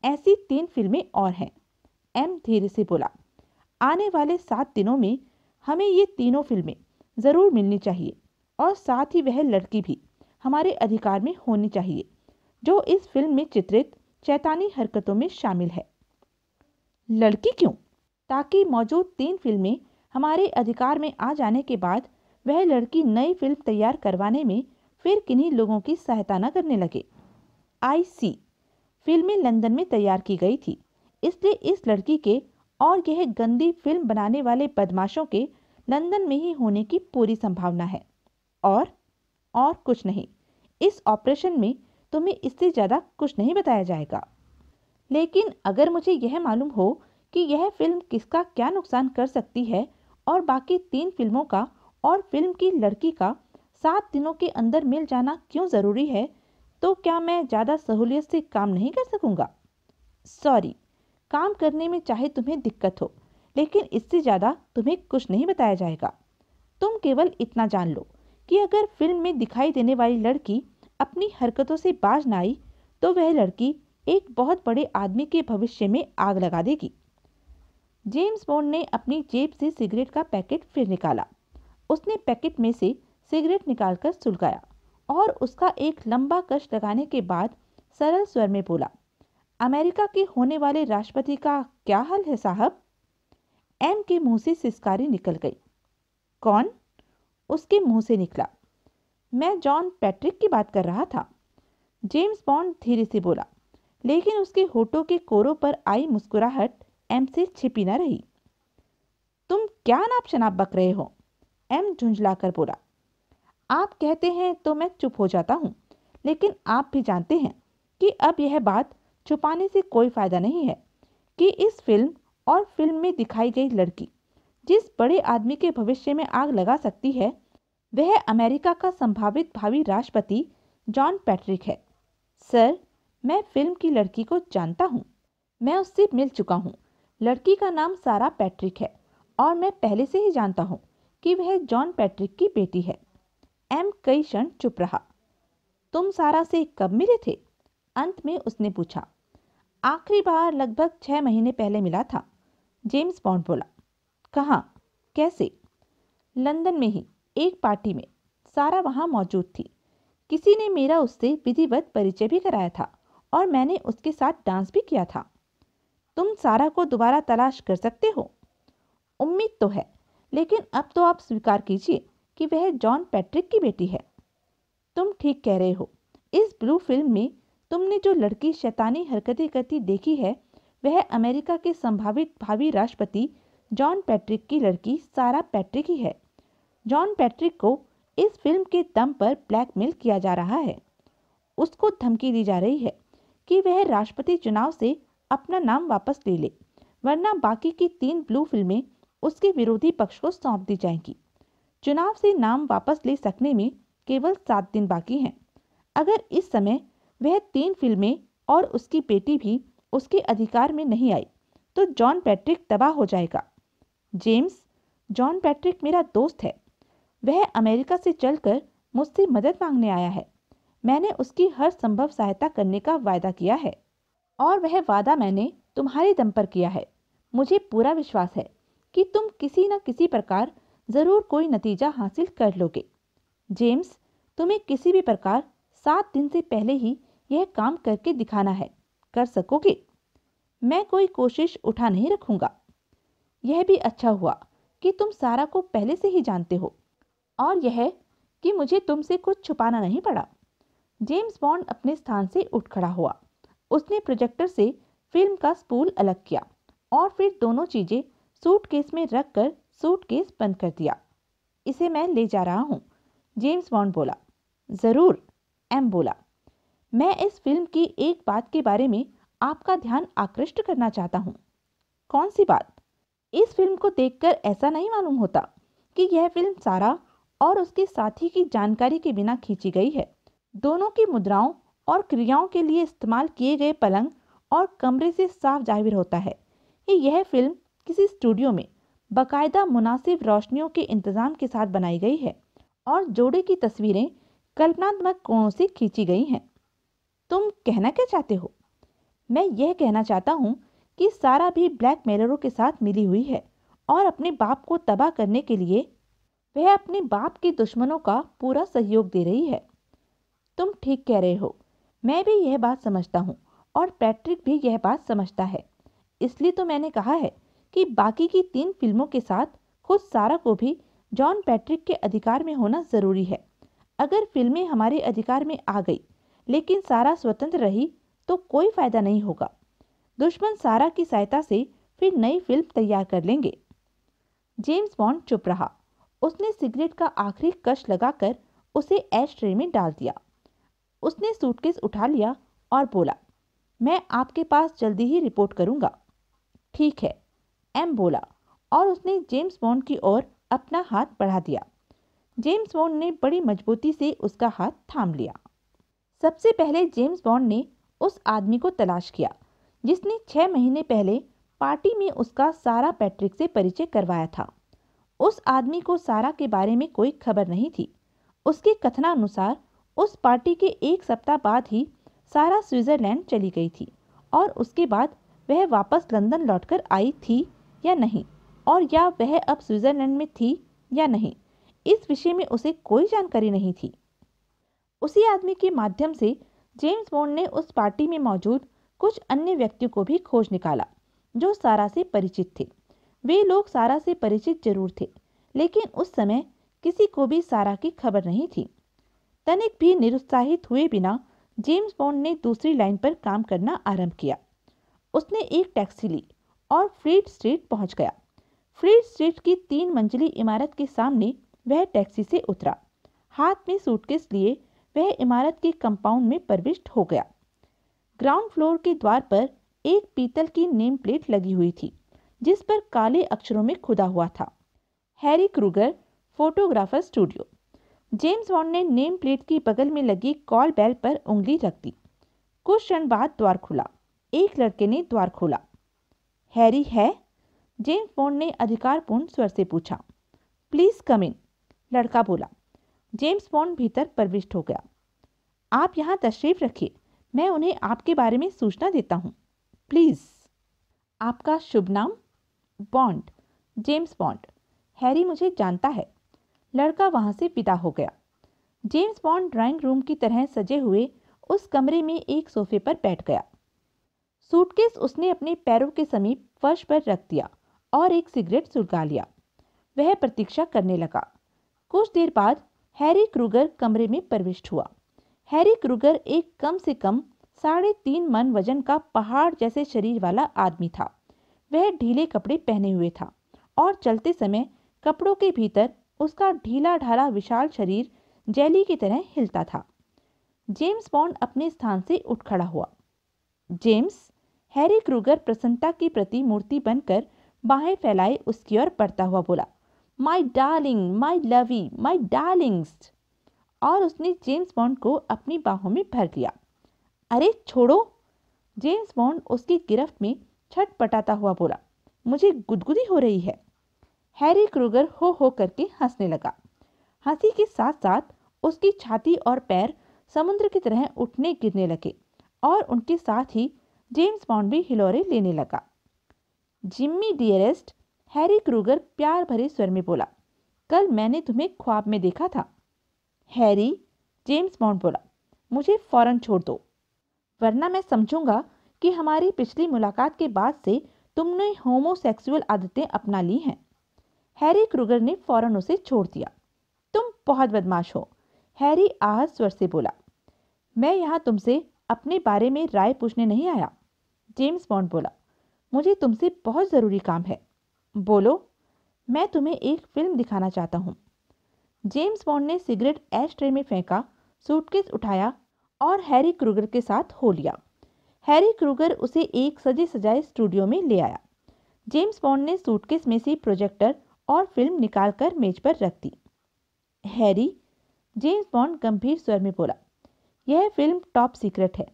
ऐसी 3 फिल्में और हैं, एम धीरे से बोला। आने वाले 7 दिनों में हमें ये तीनों फिल्में ज़रूर मिलनी चाहिए और साथ ही वह लड़की भी हमारे अधिकार में होनी चाहिए जो इस फिल्म में चित्रित शैतानी हरकतों में शामिल है। लड़की क्यों? ताकि मौजूद 3 फिल्में हमारे अधिकार में आ जाने के बाद वह लड़की नई फिल्म तैयार करवाने में फिर किन्हीं लोगों की सहायता न करने लगे। आई सी। फिल्में लंदन में तैयार की गई थी, इसलिए इस लड़की के और यह गंदी फिल्म बनाने वाले बदमाशों के लंदन में ही होने की पूरी संभावना है। और कुछ नहीं। इस ऑपरेशन में तुम्हें इससे ज़्यादा कुछ नहीं बताया जाएगा। लेकिन अगर मुझे यह मालूम हो कि यह फिल्म किसका क्या नुकसान कर सकती है और बाकी 3 फिल्मों का और फिल्म की लड़की का 7 दिनों के अंदर मिल जाना क्यों ज़रूरी है, तो क्या मैं ज़्यादा सहूलियत से काम नहीं कर सकूँगा? सॉरी, काम करने में चाहे तुम्हें दिक्कत हो, लेकिन इससे ज़्यादा तुम्हें कुछ नहीं बताया जाएगा। तुम केवल इतना जान लो कि अगर फिल्म में दिखाई देने वाली लड़की अपनी हरकतों से बाज न आई तो वह लड़की एक बहुत बड़े आदमी के भविष्य में आग लगा देगी। जेम्स बॉन्ड ने अपनी जेब से सिगरेट का पैकेट फिर निकाला। उसने पैकेट में से सिगरेट निकालकर सुलगाया और उसका एक लंबा कश लगाने के बाद सरल स्वर में बोला, अमेरिका के होने वाले राष्ट्रपति का क्या हाल है साहब? एम के मुंह से सिसकारी निकल गई। कौन? उसके मुंह से निकला। मैं जॉन पैट्रिक की बात कर रहा था। जेम्स बॉन्ड धीरे से बोला, लेकिन उसके होठों के कोरों पर आई मुस्कुराहट एम से छिपी न रही। तुम क्या नाप शनाप बक रहे हो? एम झुंझलाकर बोला। आप कहते हैं तो मैं चुप हो जाता हूँ, लेकिन आप भी जानते हैं कि अब यह बात छुपाने से कोई फायदा नहीं है कि इस फिल्म और फिल्म में दिखाई गई लड़की जिस बड़े आदमी के भविष्य में आग लगा सकती है, वह अमेरिका का संभावित भावी राष्ट्रपति जॉन पैट्रिक है। सर, मैं फिल्म की लड़की को जानता हूँ। मैं उससे मिल चुका हूँ। लड़की का नाम सारा पैट्रिक है और मैं पहले से ही जानता हूँ कि वह जॉन पैट्रिक की बेटी है। एम कई क्षण चुप रहा। तुम सारा से कब मिले थे? अंत में उसने पूछा। आखिरी बार लगभग 6 महीने पहले मिला था, जेम्स बॉन्ड बोला। कहाँ? कैसे? लंदन में ही, एक पार्टी में। सारा वहाँ मौजूद थी। किसी ने मेरा उससे विधिवत परिचय भी कराया था और मैंने उसके साथ डांस भी किया था। तुम सारा को दोबारा तलाश कर सकते हो? उम्मीद तो है, लेकिन अब तो आप स्वीकार कीजिए कि वह जॉन पैट्रिक की बेटी है। तुम ठीक कह रहे हो। इस ब्लू फिल्म में तुमने जो लड़की शैतानी हरकतें करती देखी है, वह अमेरिका के संभावित भावी राष्ट्रपति जॉन पैट्रिक की लड़की सारा पैट्रिक ही है। जॉन पैट्रिक को इस फिल्म के दम पर ब्लैकमेल किया जा रहा है। उसको धमकी दी जा रही है कि वह राष्ट्रपति चुनाव से अपना नाम वापस ले ले, वरना बाकी की 3 ब्लू फिल्में उसके विरोधी पक्ष को सौंप दी जाएंगी। चुनाव से नाम वापस ले सकने में केवल 7 दिन बाकी हैं। अगर इस समय वह 3 फिल्में और उसकी बेटी भी उसके अधिकार में नहीं आई, तो जॉन पैट्रिक तबाह हो जाएगा। जेम्स, जॉन पैट्रिक मेरा दोस्त है। वह अमेरिका से चलकर मुझसे मदद मांगने आया है। मैंने उसकी हर संभव सहायता करने का वायदा किया है और वह वादा मैंने तुम्हारे दम पर किया है। मुझे पूरा विश्वास है कि तुम किसी न किसी प्रकार जरूर कोई नतीजा हासिल कर लोगे। जेम्स, तुम्हें किसी भी प्रकार 7 दिन से पहले ही यह काम करके दिखाना है। कर सकोगे? मैं कोई कोशिश उठा नहीं रखूंगा। यह भी अच्छा हुआ कि तुम सारा को पहले से ही जानते हो और यह कि मुझे तुमसे कुछ छुपाना नहीं पड़ा। जेम्स बॉन्ड अपने स्थान से उठ खड़ा हुआ। उसने प्रोजेक्टर से फिल्म का स्पूल अलग किया और फिर दोनों चीजें सूटकेस में रखकर सूटकेस बंद कर दिया। इसे मैं ले जा रहा हूँ, जेम्स बॉन्ड बोला। जरूर, एम बोला। मैं इस फिल्म की एक बात के बारे में आपका ध्यान आकृष्ट करना चाहता हूँ। कौन सी बात? इस फिल्म को देखकर ऐसा नहीं मालूम होता कि यह फिल्म सारा और उसके साथी की जानकारी के बिना खींची गई है। दोनों की मुद्राओं और क्रियाओं के लिए इस्तेमाल किए गए पलंग और कमरे से साफ जाहिर होता है कि यह फिल्म किसी स्टूडियो में बाकायदा मुनासिब रोशनियों के इंतजाम के साथ बनाई गई है और जोड़े की तस्वीरें कल्पनात्मक कोणों से खींची गई हैं। तुम कहना क्या चाहते हो? मैं यह कहना चाहता हूँ कि सारा भी ब्लैकमेलरों के साथ मिली हुई है और अपने बाप को तबाह करने के लिए वह अपने बाप के दुश्मनों का पूरा सहयोग दे रही है। तुम ठीक कह रहे हो। मैं भी यह बात समझता हूँ और पैट्रिक भी यह बात समझता है। इसलिए तो मैंने कहा है कि बाकी की 3 फिल्मों के साथ खुद सारा को भी जॉन पैट्रिक के अधिकार में होना जरूरी है। अगर फिल्में हमारे अधिकार में आ गई लेकिन सारा स्वतंत्र रही तो कोई फायदा नहीं होगा। दुश्मन सारा की सहायता से फिर नई फिल्म तैयार कर लेंगे। जेम्स बॉन्ड चुप रहा। उसने सिगरेट का आखिरी कश लगाकर उसे ऐश ट्रे में डाल दिया। उसने सूटकेस उठा लिया और बोला, मैं आपके पास जल्दी ही रिपोर्ट करूंगा। ठीक है, एम बोला और उसने जेम्स बॉन्ड की ओर अपना हाथ बढ़ा दिया। जेम्स बॉन्ड ने बड़ी मजबूती से उसका हाथ थाम लिया। सबसे पहले जेम्स बॉन्ड ने उस आदमी को तलाश किया जिसने 6 महीने पहले पार्टी में उसका सारा पैट्रिक से परिचय करवाया था। उस आदमी को सारा के बारे में कोई खबर नहीं थी। उसके कथनानुसार उस पार्टी के 1 सप्ताह बाद ही सारा स्विट्जरलैंड चली गई थी और उसके बाद वह वापस लंदन लौटकर आई थी या नहीं, और या वह अब स्विट्जरलैंड में थी या नहीं, इस विषय में उसे कोई जानकारी नहीं थी। उसी आदमी के माध्यम से जेम्स बॉन्ड ने उस पार्टी में मौजूद कुछ अन्य व्यक्तियों को भी खोज निकाला जो सारा से परिचित थे। वे लोग सारा से परिचित जरूर थे, लेकिन उस समय किसी को भी सारा की खबर नहीं थी। तनिक भी निरुत्साहित हुए बिना जेम्स बॉन्ड ने दूसरी लाइन पर काम करना आरंभ किया। उसने एक टैक्सी ली और फ्लीट स्ट्रीट पहुंच गया। फ्लीट स्ट्रीट की 3 मंजिली इमारत के सामने वह टैक्सी से उतरा। हाथ में सूटकेस लिए वह इमारत के कंपाउंड में प्रविष्ट हो गया। ग्राउंड फ्लोर के द्वार पर एक पीतल की नेम प्लेट लगी हुई थी, जिस पर काले अक्षरों में खुदा हुआ था, Harry Kruger photographer studio. James bond ने नेम प्लेट की बगल में लगी कॉल बेल पर उंगली रख दी। कुछ क्षण बाद द्वार खुला। एक लड़के ने द्वार खोला। हैरी है? जेम्स बॉन्ड ने अधिकारपूर्ण स्वर से पूछा। प्लीज कम इन, लड़का बोला। जेम्स बॉन्ड भीतर प्रविष्ट हो गया। आप यहाँ तशरीफ रखिए, मैं उन्हें आपके बारे में सूचना देता हूँ, प्लीज। आपका शुभ नाम? Bond, James bond. हैरी मुझे जानता है। लड़का वहां से विदा हो गया। जेम्स बॉन्ड ड्राइंग रूम की तरह सजे हुए उस कमरे में एक सोफे पर बैठ गया। सूटकेस उसने अपने पैरों के समीप फर्श पर रख दिया और एक सिगरेट सुलगा लिया। वह प्रतीक्षा करने लगा। कुछ देर बाद हैरी क्रूगर कमरे में प्रविष्ट हुआ। हैरी क्रूगर एक कम से कम 3.5 मन वजन का पहाड़ जैसे शरीर वाला आदमी था। वह ढीले कपड़े पहने हुए था और चलते समय कपड़ों के भीतर उसका ढीला ढाला विशाल शरीर जेली की तरह हिलता था। जेम्स बॉन्ड अपने स्थान से उठ खड़ा हुआ। जेम्स, हैरी क्रूगर प्रसन्नता की प्रतिमूर्ति बनकर बाहें फैलाए उसकी ओर बढ़ता हुआ बोला, my darling, my lovey, my darlings. और उसने जेम्स बॉन्ड को अपनी बाहों में भर लिया। अरे छोड़ो! जेम्स बॉन्ड उसकी गिरफ्त में छटपटाता हुआ बोला, मुझे गुदगुदी हो रही है। हैरी क्रूगर हो करके हंसने लगा। हंसी के साथ साथ उसकी छाती और पैर समुद्र की तरह उठने गिरने लगे और उनके साथ ही जेम्स बॉन्ड भी हिलोरे लेने लगा। जिम्मी डियरेस्ट, हैरी क्रूगर प्यार भरे स्वर में बोला, कल मैंने तुम्हें ख्वाब में देखा था। हैरी, जेम्स बॉन्ड बोला, मुझे फौरन छोड़ दो, वरना मैं समझूंगा कि हमारी पिछली मुलाकात के बाद से तुमने होमोसेक्सुअल आदतें अपना ली हैं। हैरी क्रूगर ने फौरन उसे छोड़ दिया। तुम बहुत बदमाश हो, हैरी आहत स्वर से बोला। मैं यहाँ तुमसे अपने बारे में राय पूछने नहीं आया, जेम्स बॉन्ड बोला। मुझे तुमसे बहुत ज़रूरी काम है। बोलो। मैं तुम्हें एक फिल्म दिखाना चाहता हूँ। जेम्स बॉन्ड ने सिगरेट ऐश ट्रे में फेंका, सूटकेस उठाया और हैरी क्रूगर के साथ हो लिया। हैरी क्रूगर उसे एक सजे सजाए स्टूडियो में ले आया। जेम्स बॉन्ड ने सूटकेस में से प्रोजेक्टर और फिल्म निकालकर मेज पर रख दी। हैरी, जेम्स बॉन्ड गंभीर स्वर में बोला, यह फिल्म टॉप सीक्रेट है।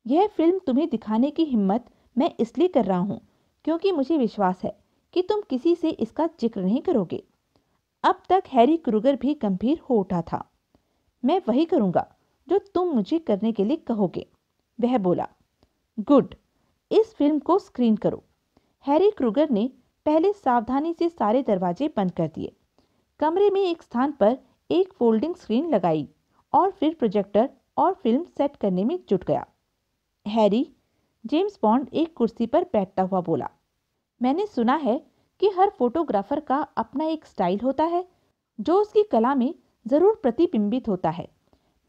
यह फिल्म तुम्हें दिखाने की हिम्मत मैं इसलिए कर रहा हूँ क्योंकि मुझे विश्वास है कि तुम किसी से इसका जिक्र नहीं करोगे। अब तक हैरी क्रूगर भी गंभीर हो उठा था। मैं वही करूँगा जो तुम मुझे करने के लिए कहोगे, वह बोला। गुड, इस फिल्म को स्क्रीन करो। हैरी क्रूगर ने पहले सावधानी से सारे दरवाजे बंद कर दिए। कमरे में एक स्थान पर एक फोल्डिंग स्क्रीन लगाई और फिर प्रोजेक्टर और फिल्म सेट करने में जुट गया। हैरी, जेम्स बॉन्ड एक कुर्सी पर बैठता हुआ बोला, मैंने सुना है कि हर फोटोग्राफर का अपना एक स्टाइल होता है जो उसकी कला में ज़रूर प्रतिबिंबित होता है।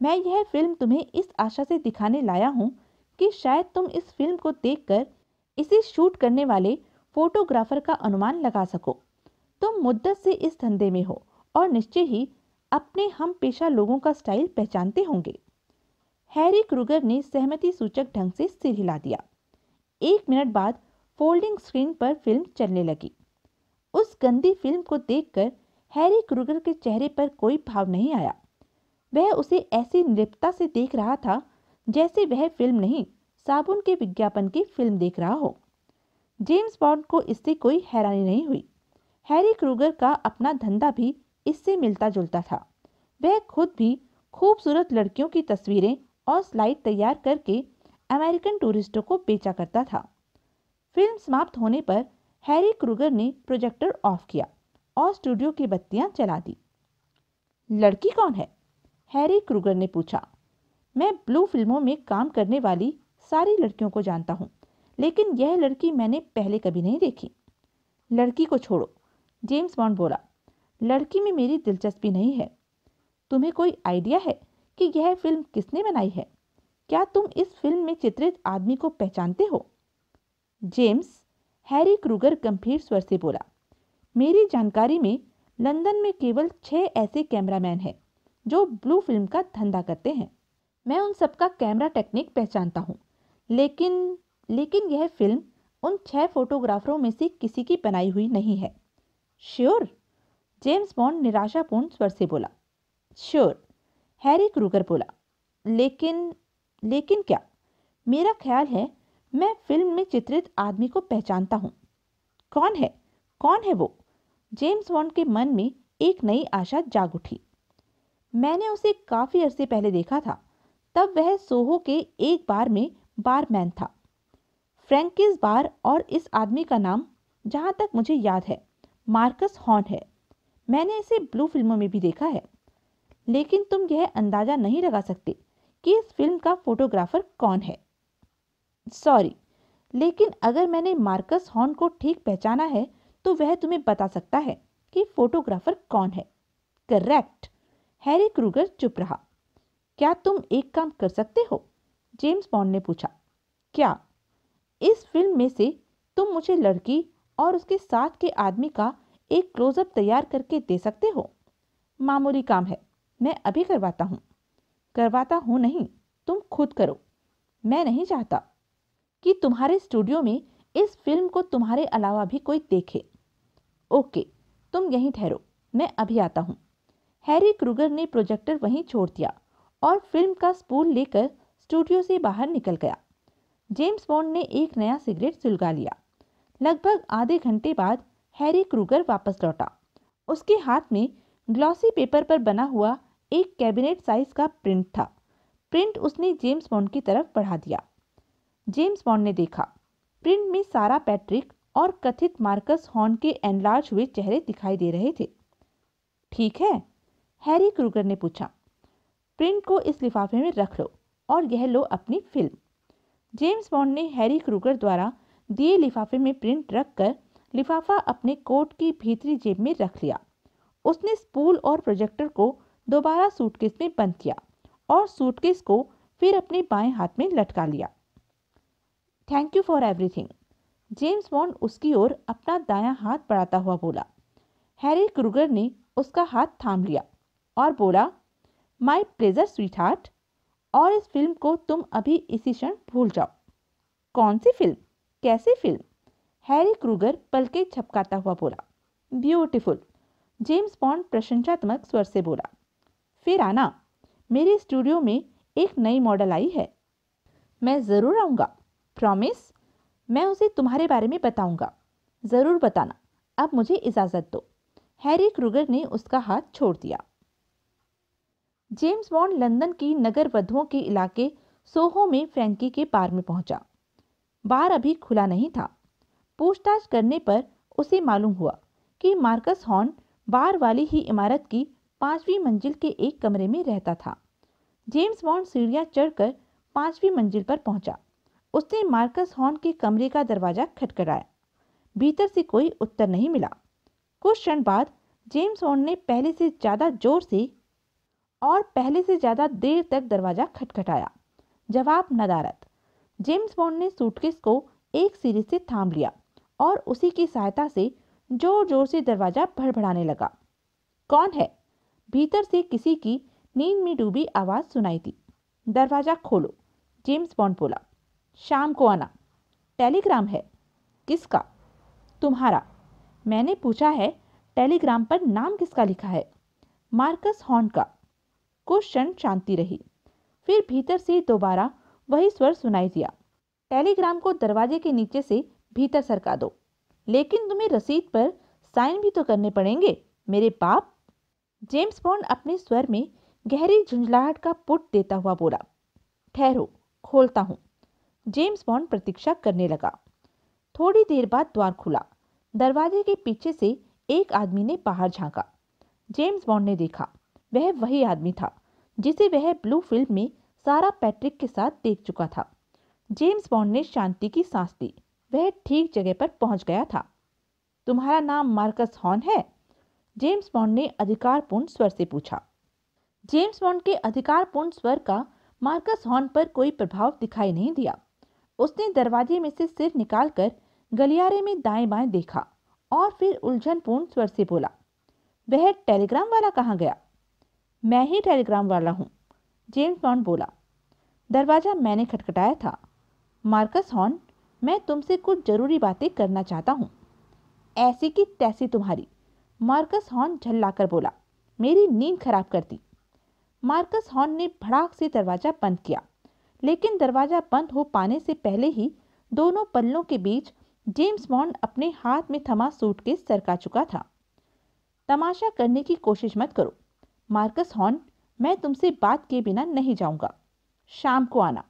मैं यह फिल्म तुम्हें इस आशा से दिखाने लाया हूँ कि शायद तुम इस फिल्म को देखकर इसे शूट करने वाले फोटोग्राफर का अनुमान लगा सको। तुम मुद्दत से इस धंधे में हो और निश्चय ही अपने हम पेशा लोगों का स्टाइल पहचानते होंगे। हैरी क्रूगर ने सहमति सूचक ढंग से सिर हिला दिया। 1 मिनट बाद फोल्डिंग स्क्रीन पर फिल्म चलने लगी। उस गंदी फिल्म को देखकर हैरी क्रूगर के चेहरे पर कोई भाव नहीं आया। वह उसे ऐसी निर्लिप्तता से देख रहा था जैसे वह फिल्म नहीं, साबुन के विज्ञापन की फिल्म देख रहा हो। जेम्स बॉन्ड को इससे कोई हैरानी नहीं हुई। हैरी क्रूगर का अपना धंधा भी इससे मिलता जुलता था। वह खुद भी खूबसूरत लड़कियों की तस्वीरें और स्लाइड तैयार करके अमेरिकन टूरिस्टों को बेचा करता था। फिल्म समाप्त होने पर हैरी क्रूगर ने प्रोजेक्टर ऑफ किया और स्टूडियो की बत्तियां जला दी। लड़की कौन है? हैरी क्रूगर ने पूछा। मैं ब्लू फिल्मों में काम करने वाली सारी लड़कियों को जानता हूँ, लेकिन यह लड़की मैंने पहले कभी नहीं देखी। लड़की को छोड़ो, जेम्स बॉन्ड बोला। लड़की में मेरी दिलचस्पी नहीं है। तुम्हें कोई आइडिया है कि यह फिल्म किसने बनाई है? क्या तुम इस फिल्म में चित्रित आदमी को पहचानते हो? जेम्स, हैरी क्रूगर गंभीर स्वर से बोला, मेरी जानकारी में लंदन में केवल 6 ऐसे कैमरामैन हैं जो ब्लू फिल्म का धंधा करते हैं। मैं उन सबका कैमरा टेक्निक पहचानता हूँ, लेकिन यह फिल्म उन 6 फोटोग्राफरों में से किसी की बनाई हुई नहीं है। श्योर? जेम्स बॉन्ड निराशापूर्ण स्वर से बोला। श्योर, हैरी क्रूगर बोला। लेकिन क्या? मेरा ख्याल है मैं फिल्म में चित्रित आदमी को पहचानता हूँ। कौन है वो? जेम्स बॉन्ड के मन में एक नई आशा जाग उठी। मैंने उसे काफी अरसे पहले देखा था। तब वह सोहो के एक बार में बारमैन था, फ्रैंकिस बार, और इस आदमी का नाम, जहां तक मुझे याद है, मार्कस हॉर्न है। मैंने इसे ब्लू फिल्मों में भी देखा है। लेकिन तुम यह अंदाजा नहीं लगा सकते कि इस फिल्म का फोटोग्राफर कौन है। सॉरी, लेकिन अगर मैंने मार्कस हॉर्न को ठीक पहचाना है तो वह तुम्हें बता सकता है कि फोटोग्राफर कौन है। करेक्ट। हैरी क्रूगर चुप रहा। क्या तुम एक काम कर सकते हो? जेम्स बॉन्ड ने पूछा। क्या? इस फिल्म में से तुम मुझे लड़की और उसके साथ के आदमी का एक क्लोजअप तैयार करके दे सकते हो? मामूली काम है, मैं अभी करवाता हूँ। करवाता हूँ नहीं, तुम खुद करो। मैं नहीं चाहता कि तुम्हारे स्टूडियो में इस फिल्म को तुम्हारे अलावा भी कोई देखे। ओके, तुम यहीं ठहरो, मैं अभी आता हूँ। हैरी क्रूगर ने प्रोजेक्टर वहीं छोड़ दिया और फिल्म का स्पूल लेकर स्टूडियो से बाहर निकल गया। जेम्स बॉन्ड ने एक नया सिगरेट सुलगा लिया। लगभग आधे घंटे बाद हैरी क्रूगर वापस लौटा। उसके हाथ में ग्लॉसी पेपर पर बना हुआ एक कैबिनेट साइज का प्रिंट था। प्रिंट उसने जेम्स बॉन्ड की तरफ बढ़ा दिया। जेम्स बॉन्ड ने देखा। प्रिंट में सारा पैट्रिक और कथित मार्कस हॉर्न के एनलार्ज हुए चेहरे दिखाई दे रहे थे। ठीक है? हैरी क्रूगर ने पूछा। प्रिंट को इस लिफाफे में रख लो और यह लो अपनी फिल्म। जेम्स बॉन्ड ने हैरी क्रूगर द्वारा दिए लिफाफे में प्रिंट रखकर लिफाफा अपने कोट की भीतरी जेब में रख लिया। उसने स्पूल और प्रोजेक्टर को दोबारा सूटकेस में बंद किया और सूटकेस को फिर अपने बाएं हाथ में लटका लिया। Thank you for everything, James bond उसकी ओर अपना दायां हाथ बढ़ाता हुआ बोला। हैरी क्रूगर ने उसका हाथ थाम लिया और बोला, माय प्लेजर स्वीटहार्ट, और इस फिल्म को तुम अभी इसी क्षण भूल जाओ। कौन सी फिल्म? कैसी फिल्म? हैरी क्रूगर पलके झपकाता हुआ बोला। ब्यूटीफुल, जेम्स बॉन्ड प्रशंसात्मक स्वर से बोला। फिर आना, मेरे स्टूडियो में एक नई मॉडल आई है। मैं ज़रूर आऊँगा, प्रॉमिस। मैं उसे तुम्हारे बारे में बताऊँगा। ज़रूर बताना। अब मुझे इजाज़त दो। हैरी क्रूगर ने उसका हाथ छोड़ दिया। जेम्स बॉन्ड लंदन की नगर वधुओं के इलाके सोहो में फ्रैंकी के बार में पहुंचा। बार अभी खुला नहीं था। पूछताछ करने पर उसे मालूम हुआ कि मार्कस हॉर्न बार वाली ही इमारत की 5वीं मंजिल के एक कमरे में रहता था। जेम्स बॉन्ड सीढ़ियां चढ़कर 5वीं मंजिल पर पहुंचा। उसने मार्कस हॉर्न के कमरे का दरवाजा खटखटाया। भीतर से कोई उत्तर नहीं मिला। कुछ क्षण बाद जेम्स बॉन्ड ने पहले से ज़्यादा जोर से और पहले से ज़्यादा देर तक दरवाजा खटखटाया। जवाब नदारद। जेम्स बॉन्ड ने सूटकेस को एक सिरे से थाम लिया और उसी की सहायता से जोर जोर से दरवाजा भड़बड़ाने लगा। कौन है? भीतर से किसी की नींद में डूबी आवाज़ सुनाई दी। दरवाज़ा खोलो, जेम्स बॉन्ड बोला। शाम को आना। टेलीग्राम है। किसका? तुम्हारा। मैंने पूछा है, टेलीग्राम पर नाम किसका लिखा है? मार्कस हॉर्न का। कुछ क्षण शांति रही। फिर भीतर से दोबारा वही स्वर सुनाई दिया। टेलीग्राम को दरवाजे के नीचे से भीतर सरका दो। लेकिन तुम्हें रसीद पर साइन भी तो करने पड़ेंगे मेरे बाप। जेम्स बॉन्ड अपने स्वर में गहरी झुंझलाहट का पुट देता हुआ बोला। ठहरो, खोलता हूँ। जेम्स बॉन्ड प्रतीक्षा करने लगा। थोड़ी देर बाद द्वार खुला। दरवाजे के पीछे से एक आदमी ने बाहर झांका। जेम्स बॉन्ड ने देखा, वह वही आदमी था जिसे वह ब्लू फिल्म में सारा पैट्रिक के साथ देख चुका था। जेम्स बॉन्ड ने शांति की सांस ली। वह ठीक जगह पर पहुंच गया था। तुम्हारा नाम मार्कस हॉर्न है? जेम्स बॉन्ड ने अधिकारपूर्ण स्वर से पूछा। जेम्स बॉन्ड के अधिकारपूर्ण स्वर का मार्कस हॉर्न पर कोई प्रभाव दिखाई नहीं दिया। उसने दरवाजे में से सिर निकालकर गलियारे में दाएं बाएं देखा और फिर उलझनपूर्ण स्वर से बोला, वह टेलीग्राम वाला कहाँ गया? मैं ही टेलीग्राम वाला हूँ, जेम्स बॉन्ड बोला। दरवाजा मैंने खटखटाया था। मार्कस हॉर्न, मैं तुमसे कुछ जरूरी बातें करना चाहता हूँ। ऐसी की तैसी तुम्हारी, मार्कस हॉर्न झल्लाकर बोला। मेरी नींद खराब कर दी। मार्कस हॉर्न ने भड़ाक से दरवाजा बंद किया, लेकिन दरवाजा बंद हो पाने से पहले ही दोनों पल्लों के बीच जेम्स बॉन्ड अपने हाथ में थमा सूटकेस सरका चुका था। तमाशा करने की कोशिश मत करो मार्कस हॉर्न, मैं तुमसे बात किए बिना नहीं जाऊंगा। शाम को आना।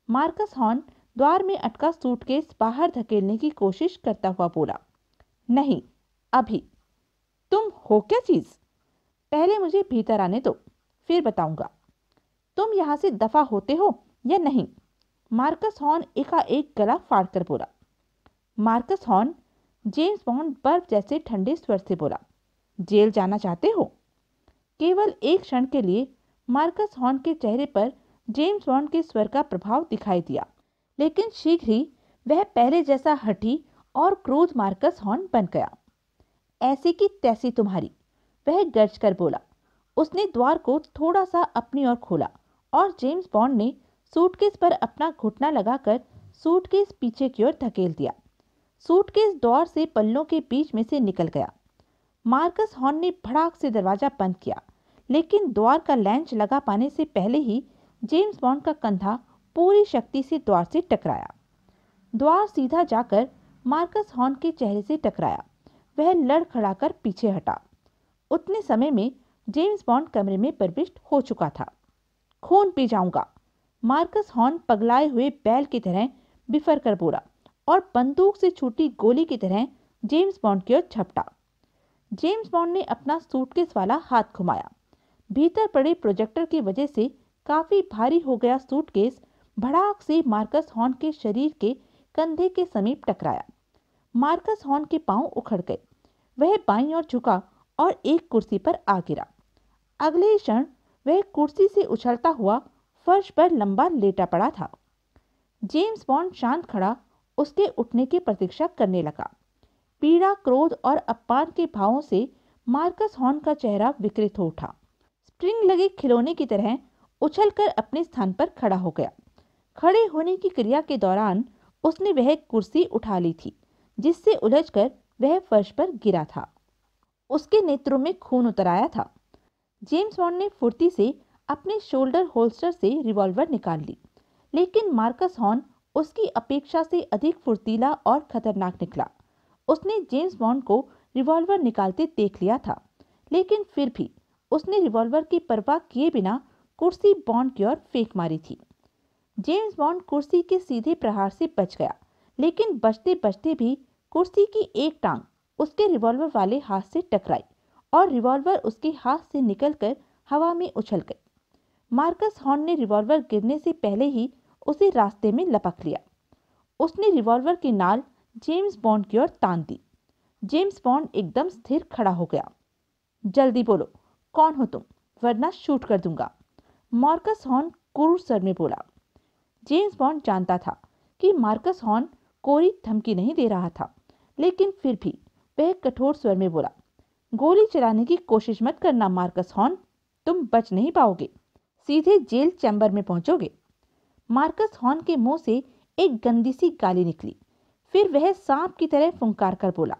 मार्कस हॉर्न द्वार में अटका सूटकेस बाहर धकेलने की कोशिश करता हुआ बोला। नहीं, अभी। तुम हो क्या चीज? पहले मुझे भीतर आने दो, फिर बताऊंगा। तुम यहां से दफा होते हो या नहीं? मार्कस हॉर्न एकाएक गला फाड़कर बोला। मार्कस हॉर्न, जेम्स बॉन्ड बर्फ जैसे ठंडे स्वर से बोला। जेल जाना चाहते हो? केवल एक क्षण के लिए मार्कस हॉर्न के चेहरे पर जेम्स बॉन्ड के स्वर का प्रभाव दिखाई दिया, लेकिन शीघ्र ही वह पहले जैसा हठी और क्रोध मार्कस हॉर्न बन गया। ऐसी की तैसी तुम्हारी, वह गर्ज कर बोला। उसने द्वार को थोड़ा सा अपनी ओर खोला और जेम्स बॉन्ड ने सूटकेस पर अपना घुटना लगाकर सूटकेस पीछे की ओर धकेल दिया। सूटकेस द्वार से पल्लों के बीच में से निकल गया। मार्कस हॉर्न ने भड़ाक से दरवाजा बंद किया, लेकिन द्वार का लैंच लगा पाने से पहले ही जेम्स बॉन्ड का कंधा पूरी शक्ति से द्वार से टकराया। द्वार सीधा जाकर मार्कस हॉर्न के चेहरे से टकराया। वह लड़खड़ाकर पीछे हटा। उतने समय में जेम्स बॉन्ड कमरे में प्रविष्ट हो चुका था। खून पी जाऊंगा, मार्कस हॉर्न पगलाए हुए बैल की तरह बिफर कर बोला और बंदूक से छूटी गोली की तरह जेम्स बॉन्ड की ओर झपटा। जेम्स बॉन्ड ने अपना सूटकेस वाला हाथ घुमाया। भीतर पड़े प्रोजेक्टर की वजह से काफी भारी हो गया सूटकेस भड़ाक से मार्कस हॉर्न के शरीर के कंधे के समीप टकराया। मार्कस हॉर्न के पांव उखड़ गए। वह बाईं ओर झुका और एक कुर्सी पर आ गिरा। अगले ही क्षण वह कुर्सी से उछलता हुआ फर्श पर लंबा लेटा पड़ा था। जेम्स बॉन्ड शांत खड़ा उसके उठने की प्रतीक्षा करने लगा। पीड़ा, क्रोध और अपमान के भावों से मार्कस हॉर्न का चेहरा विकृत हो उठा। स्प्रिंग लगे खिलौने की तरह उछलकर अपने स्थान पर खड़ा हो गया। खड़े होने की क्रिया के दौरान उसने वह कुर्सी उठा ली थी जिससे उलझकर वह फर्श पर गिरा था। उसके नेत्रों में खून उतर आया था। जेम्स बॉन्ड ने फुर्ती से अपने शोल्डर होल्स्टर से रिवॉल्वर निकाल ली, लेकिन मार्कस हॉर्न उसकी अपेक्षा से अधिक फुर्तीला और खतरनाक निकला। उसने जेम्स बॉन्ड को रिवॉल्वर निकालते देख लिया था, लेकिन फिर भी उसने रिवॉल्वर की परवाह किए बिना कुर्सी बॉन्ड की ओर फेंक मारी थी। जेम्स बॉन्ड कुर्सी के सीधे प्रहार से बच गया, लेकिन बचते बचते भी कुर्सी की एक टांग उसके रिवॉल्वर वाले हाथ से टकराई और रिवॉल्वर उसके हाथ से निकलकर हवा में उछल गई। मार्कस हॉर्न ने रिवॉल्वर गिरने से पहले ही उसे रास्ते में लपक लिया। उसने रिवॉल्वर की नाल जेम्स बॉन्ड की ओर तान दी। जेम्स बॉन्ड एकदम स्थिर खड़ा हो गया। जल्दी बोलो, कौन हो तुम, वरना शूट कर दूंगा, मार्कस हॉर्न क्रूर स्वर में बोला। जेम्स बॉन्ड जानता था कि मार्कस हॉर्न कोई धमकी नहीं दे रहा था, लेकिन फिर भी वह कठोर स्वर में बोला, गोली चलाने की कोशिश मत करना मार्कस हॉर्न, तुम बच नहीं पाओगे, सीधे जेल चैम्बर में पहुंचोगे। मार्कस हॉर्न के मुंह से एक गंदी सी गाली निकली। फिर वह सांप की तरह फुंकार कर बोला,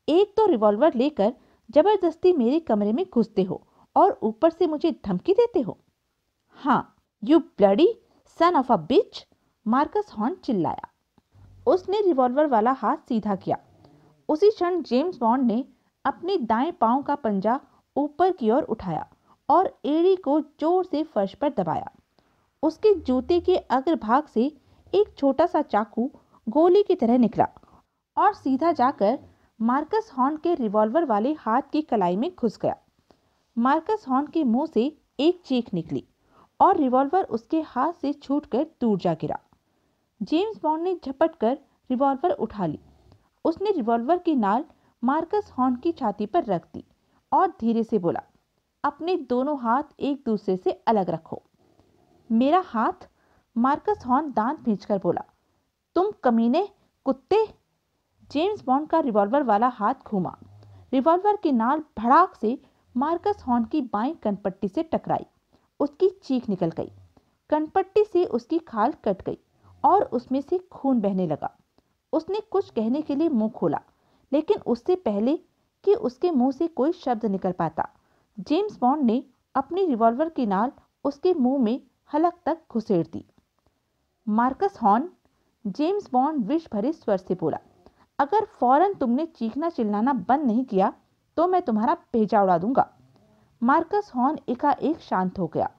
एक तो रिवॉल्वर लेकर जबरदस्ती मेरे कमरे में घुसते हो और ऊपर से मुझे धमकी देते हो। हाँ, you bloody son of a bitch, Marcus Horn चिल्लाया। उसने रिवॉल्वर वाला हाथ सीधा किया। उसी क्षण जेम्स बॉन्ड ने अपने दाएं पांव का पंजा ऊपर की ओर उठाया और एड़ी को जोर से फर्श पर दबाया। उसके जूते के अग्रभाग से एक छोटा सा चाकू गोली की तरह निकला और सीधा जाकर मार्कस हॉर्न के रिवॉल्वर वाले हाथ की कलाई में घुस गया। मार्कस हॉर्न के मुंह से एक चीख निकली और रिवॉल्वर उसके हाथ से छूटकर दूर जा गिरा। जेम्स बॉन्ड ने झपट कर रिवॉल्वर उठा ली। उसने रिवॉल्वर की नाल मार्कस हॉर्न की छाती पर रख दी और धीरे से बोला, अपने दोनों हाथ एक दूसरे से अलग रखो। मेरा हाथ? मार्कस हॉर्न दांत भींचकर बोला, तुम कमीने कुत्ते! जेम्स बॉन्ड का रिवॉल्वर वाला हाथ घूमा। रिवॉल्वर की नाल भड़ाक से मार्कस हॉर्न की बाईं कनपट्टी से टकराई। उसकी चीख निकल गई। कनपट्टी से उसकी खाल कट गई और उसमें से खून बहने लगा। उसने कुछ कहने के लिए मुंह खोला, लेकिन उससे पहले कि उसके मुंह से कोई शब्द निकल पाता, जेम्स बॉन्ड ने अपनी रिवॉल्वर की नाल उसके मुंह में हलक तक घुसेड़ दी। मार्कस हॉर्न, जेम्स बॉन्ड विष भरे स्वर से बोला, अगर फौरन तुमने चीखना चिल्लाना बंद नहीं किया तो मैं तुम्हारा भेजा उड़ा दूंगा। मार्कस हॉर्न एकाएक शांत हो गया।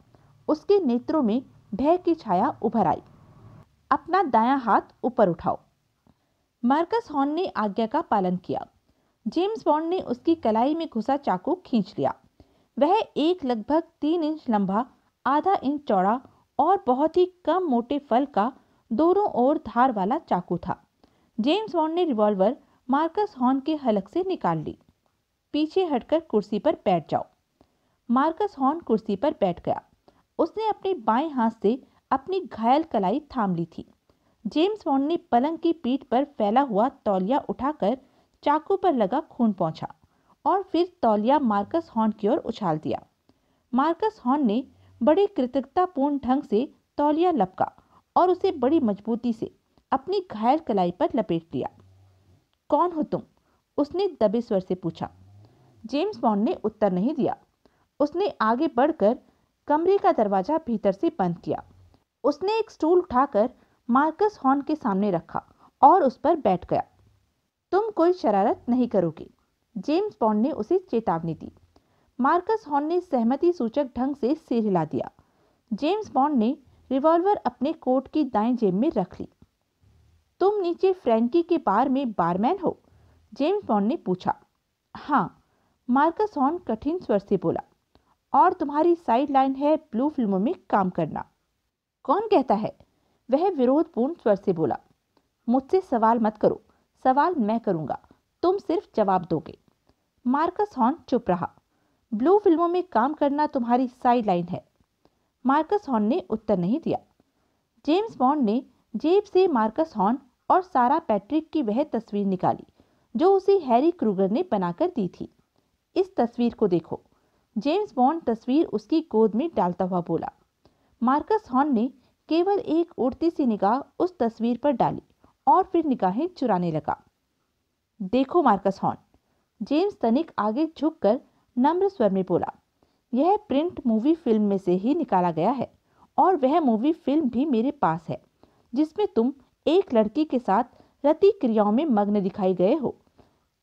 उसके नेत्रों में भय की छाया उभर आई। अपना दायां हाथ ऊपर उठाओ। मार्कस हॉर्न ने आज्ञा का पालन किया। जेम्स बॉन्ड ने उसकी कलाई में घुसा चाकू खींच लिया। वह एक लगभग 3 इंच लंबा, आधा इंच चौड़ा और बहुत ही कम मोटे फल का दोनों ओर धार वाला चाकू था। जेम्स बॉन्ड ने रिवॉल्वर मार्कस हॉर्न के हलक से निकाल ली। पीछे हटकर कुर्सी पर बैठ जाओ। मार्कस हॉर्न कुर्सी पर बैठ गया। उसने अपने बाएं हाथ से अपनी घायल कलाई थाम ली थी। जेम्स बॉन्ड ने पलंग की पीठ पर फैला हुआ तौलिया उठाकर चाकू पर लगा खून पोंछा और फिर तौलिया मार्कस हॉर्न की ओर उछाल दिया। मार्कस हॉर्न ने बड़े कृतज्ञतापूर्ण ढंग से तौलिया लपका और उसे बड़ी मजबूती से अपनी घायल कलाई पर लपेट लिया। कौन हो तुम? उसने दबे स्वर से पूछा। जेम्स बॉन्ड ने उत्तर नहीं दिया। उसने आगे बढ़कर कमरे का दरवाजा भीतर से बंद किया। उसने एक स्टूल उठाकर मार्कस हॉर्न के सामने रखा और उस पर बैठ गया। तुम कोई शरारत नहीं करोगे, जेम्स बॉन्ड ने उसे चेतावनी दी। मार्कस हॉर्न ने सहमति सूचक ढंग से सिर हिला दिया। जेम्स बॉन्ड ने रिवॉल्वर अपने कोट की दाएं जेब में रख ली। तुम नीचे फ्रैंकी के बार में बारमैन हो? जेम्स बॉन्ड ने पूछा। हाँ, मार्कस हॉर्न कठिन स्वर से बोला। और तुम्हारी साइड लाइन है ब्लू फिल्मों में काम करना। कौन कहता है? वह विरोधपूर्ण स्वर से बोला। मुझसे सवाल मत करो, सवाल मैं करूंगा, तुम सिर्फ जवाब दोगे। मार्कस हॉर्न चुप रहा। ब्लू फिल्मों में काम करना तुम्हारी साइड लाइन है। मार्कस हॉर्न ने उत्तर नहीं दिया। जेम्स बॉन्ड ने जेब से मार्कस हॉर्न और सारा पैट्रिक की वह तस्वीर निकाली जो उसे हैरी क्रूगर ने बनाकर दी थी। इस तस्वीर को देखो। जेम्स बॉन्ड तस्वीर उसकी गोद में डालता हुआ बोला। मार्कस हॉर्न ने केवल एक उड़ती सी निगाह उस तस्वीर पर डाली और फिर निगाहें चुराने लगा। देखो मार्कस हॉर्न, जेम्स तनिक आगे झुककर नम्र स्वर में बोला, यह प्रिंट मूवी फिल्म में से ही निकाला गया है और वह मूवी फिल्म भी मेरे पास है जिसमें तुम एक लड़की के साथ रति क्रियाओं में मग्न दिखाई गए हो।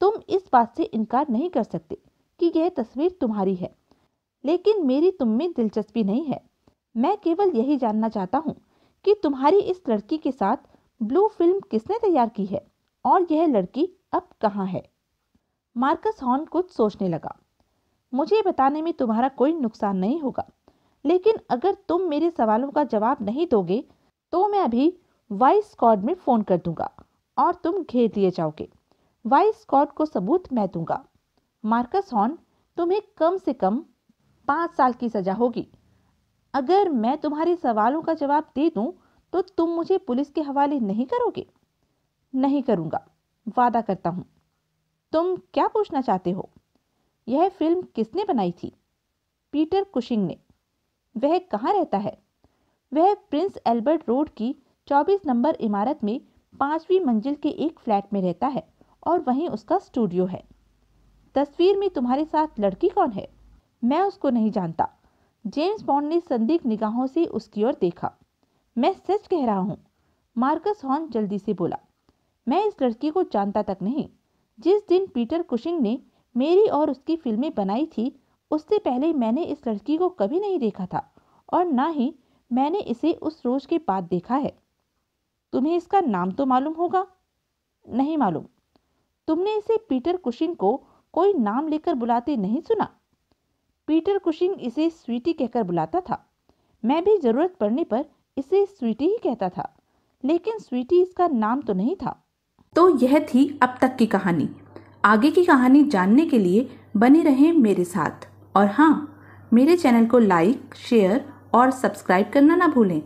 तुम इस बात से इनकार नहीं कर सकते कि यह तस्वीर तुम्हारी है, लेकिन मेरी तुम में दिलचस्पी नहीं है। मैं केवल यही जानना चाहता हूँ कि तुम्हारी इस लड़की के साथ ब्लू फिल्म किसने तैयार की है और यह लड़की अब कहाँ है? मार्कस हॉर्न कुछ सोचने लगा। मुझे बताने में तुम्हारा कोई नुकसान नहीं होगा, लेकिन अगर तुम मेरे सवालों का जवाब नहीं दोगे तो मैं अभी वाइस स्क्वाड में फोन कर दूंगा और तुम घेर लिए जाओगे। वाइस स्क्वाड को सबूत मैं दूंगा। मार्कस हॉर्न, तुम्हें कम से कम 5 साल की सजा होगी। अगर मैं तुम्हारे सवालों का जवाब दे दूं तो तुम मुझे पुलिस के हवाले नहीं करोगे? नहीं करूंगा, वादा करता हूं। तुम क्या पूछना चाहते हो? यह फिल्म किसने बनाई थी? पीटर कुशिंग ने। वह कहाँ रहता है? वह प्रिंस एल्बर्ट रोड की 24 नंबर इमारत में 5वीं मंजिल के एक फ्लैट में रहता है और वहीं उसका स्टूडियो है। तस्वीर में तुम्हारे साथ लड़की कौन है? मैं उसको नहीं जानता। जेम्स बॉन्ड ने संदिग्ध निगाहों से उसकी ओर देखा। मैं सच कह रहा हूँ, मार्कस हॉर्न जल्दी से बोला। मैं इस लड़की को जानता तक नहीं। जिस दिन पीटर कुशिंग ने मेरी और उसकी फिल्में बनाई थी उससे पहले मैंने इस लड़की को कभी नहीं देखा था और ना ही मैंने इसे उस रोज के बाद देखा है। तुम्हें इसका नाम तो मालूम होगा? नहीं मालूम। तुमने इसे पीटर कुशिंग को कोई नाम लेकर बुलाते नहीं सुना? पीटर कुशिंग इसे स्वीटी कहकर बुलाता था। मैं भी जरूरत पड़ने पर इसे स्वीटी ही कहता था, लेकिन स्वीटी इसका नाम तो नहीं था। तो यह थी अब तक की कहानी। आगे की कहानी जानने के लिए बने रहें मेरे साथ। और हाँ, मेरे चैनल को लाइक, शेयर और सब्सक्राइब करना ना भूलें।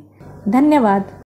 धन्यवाद।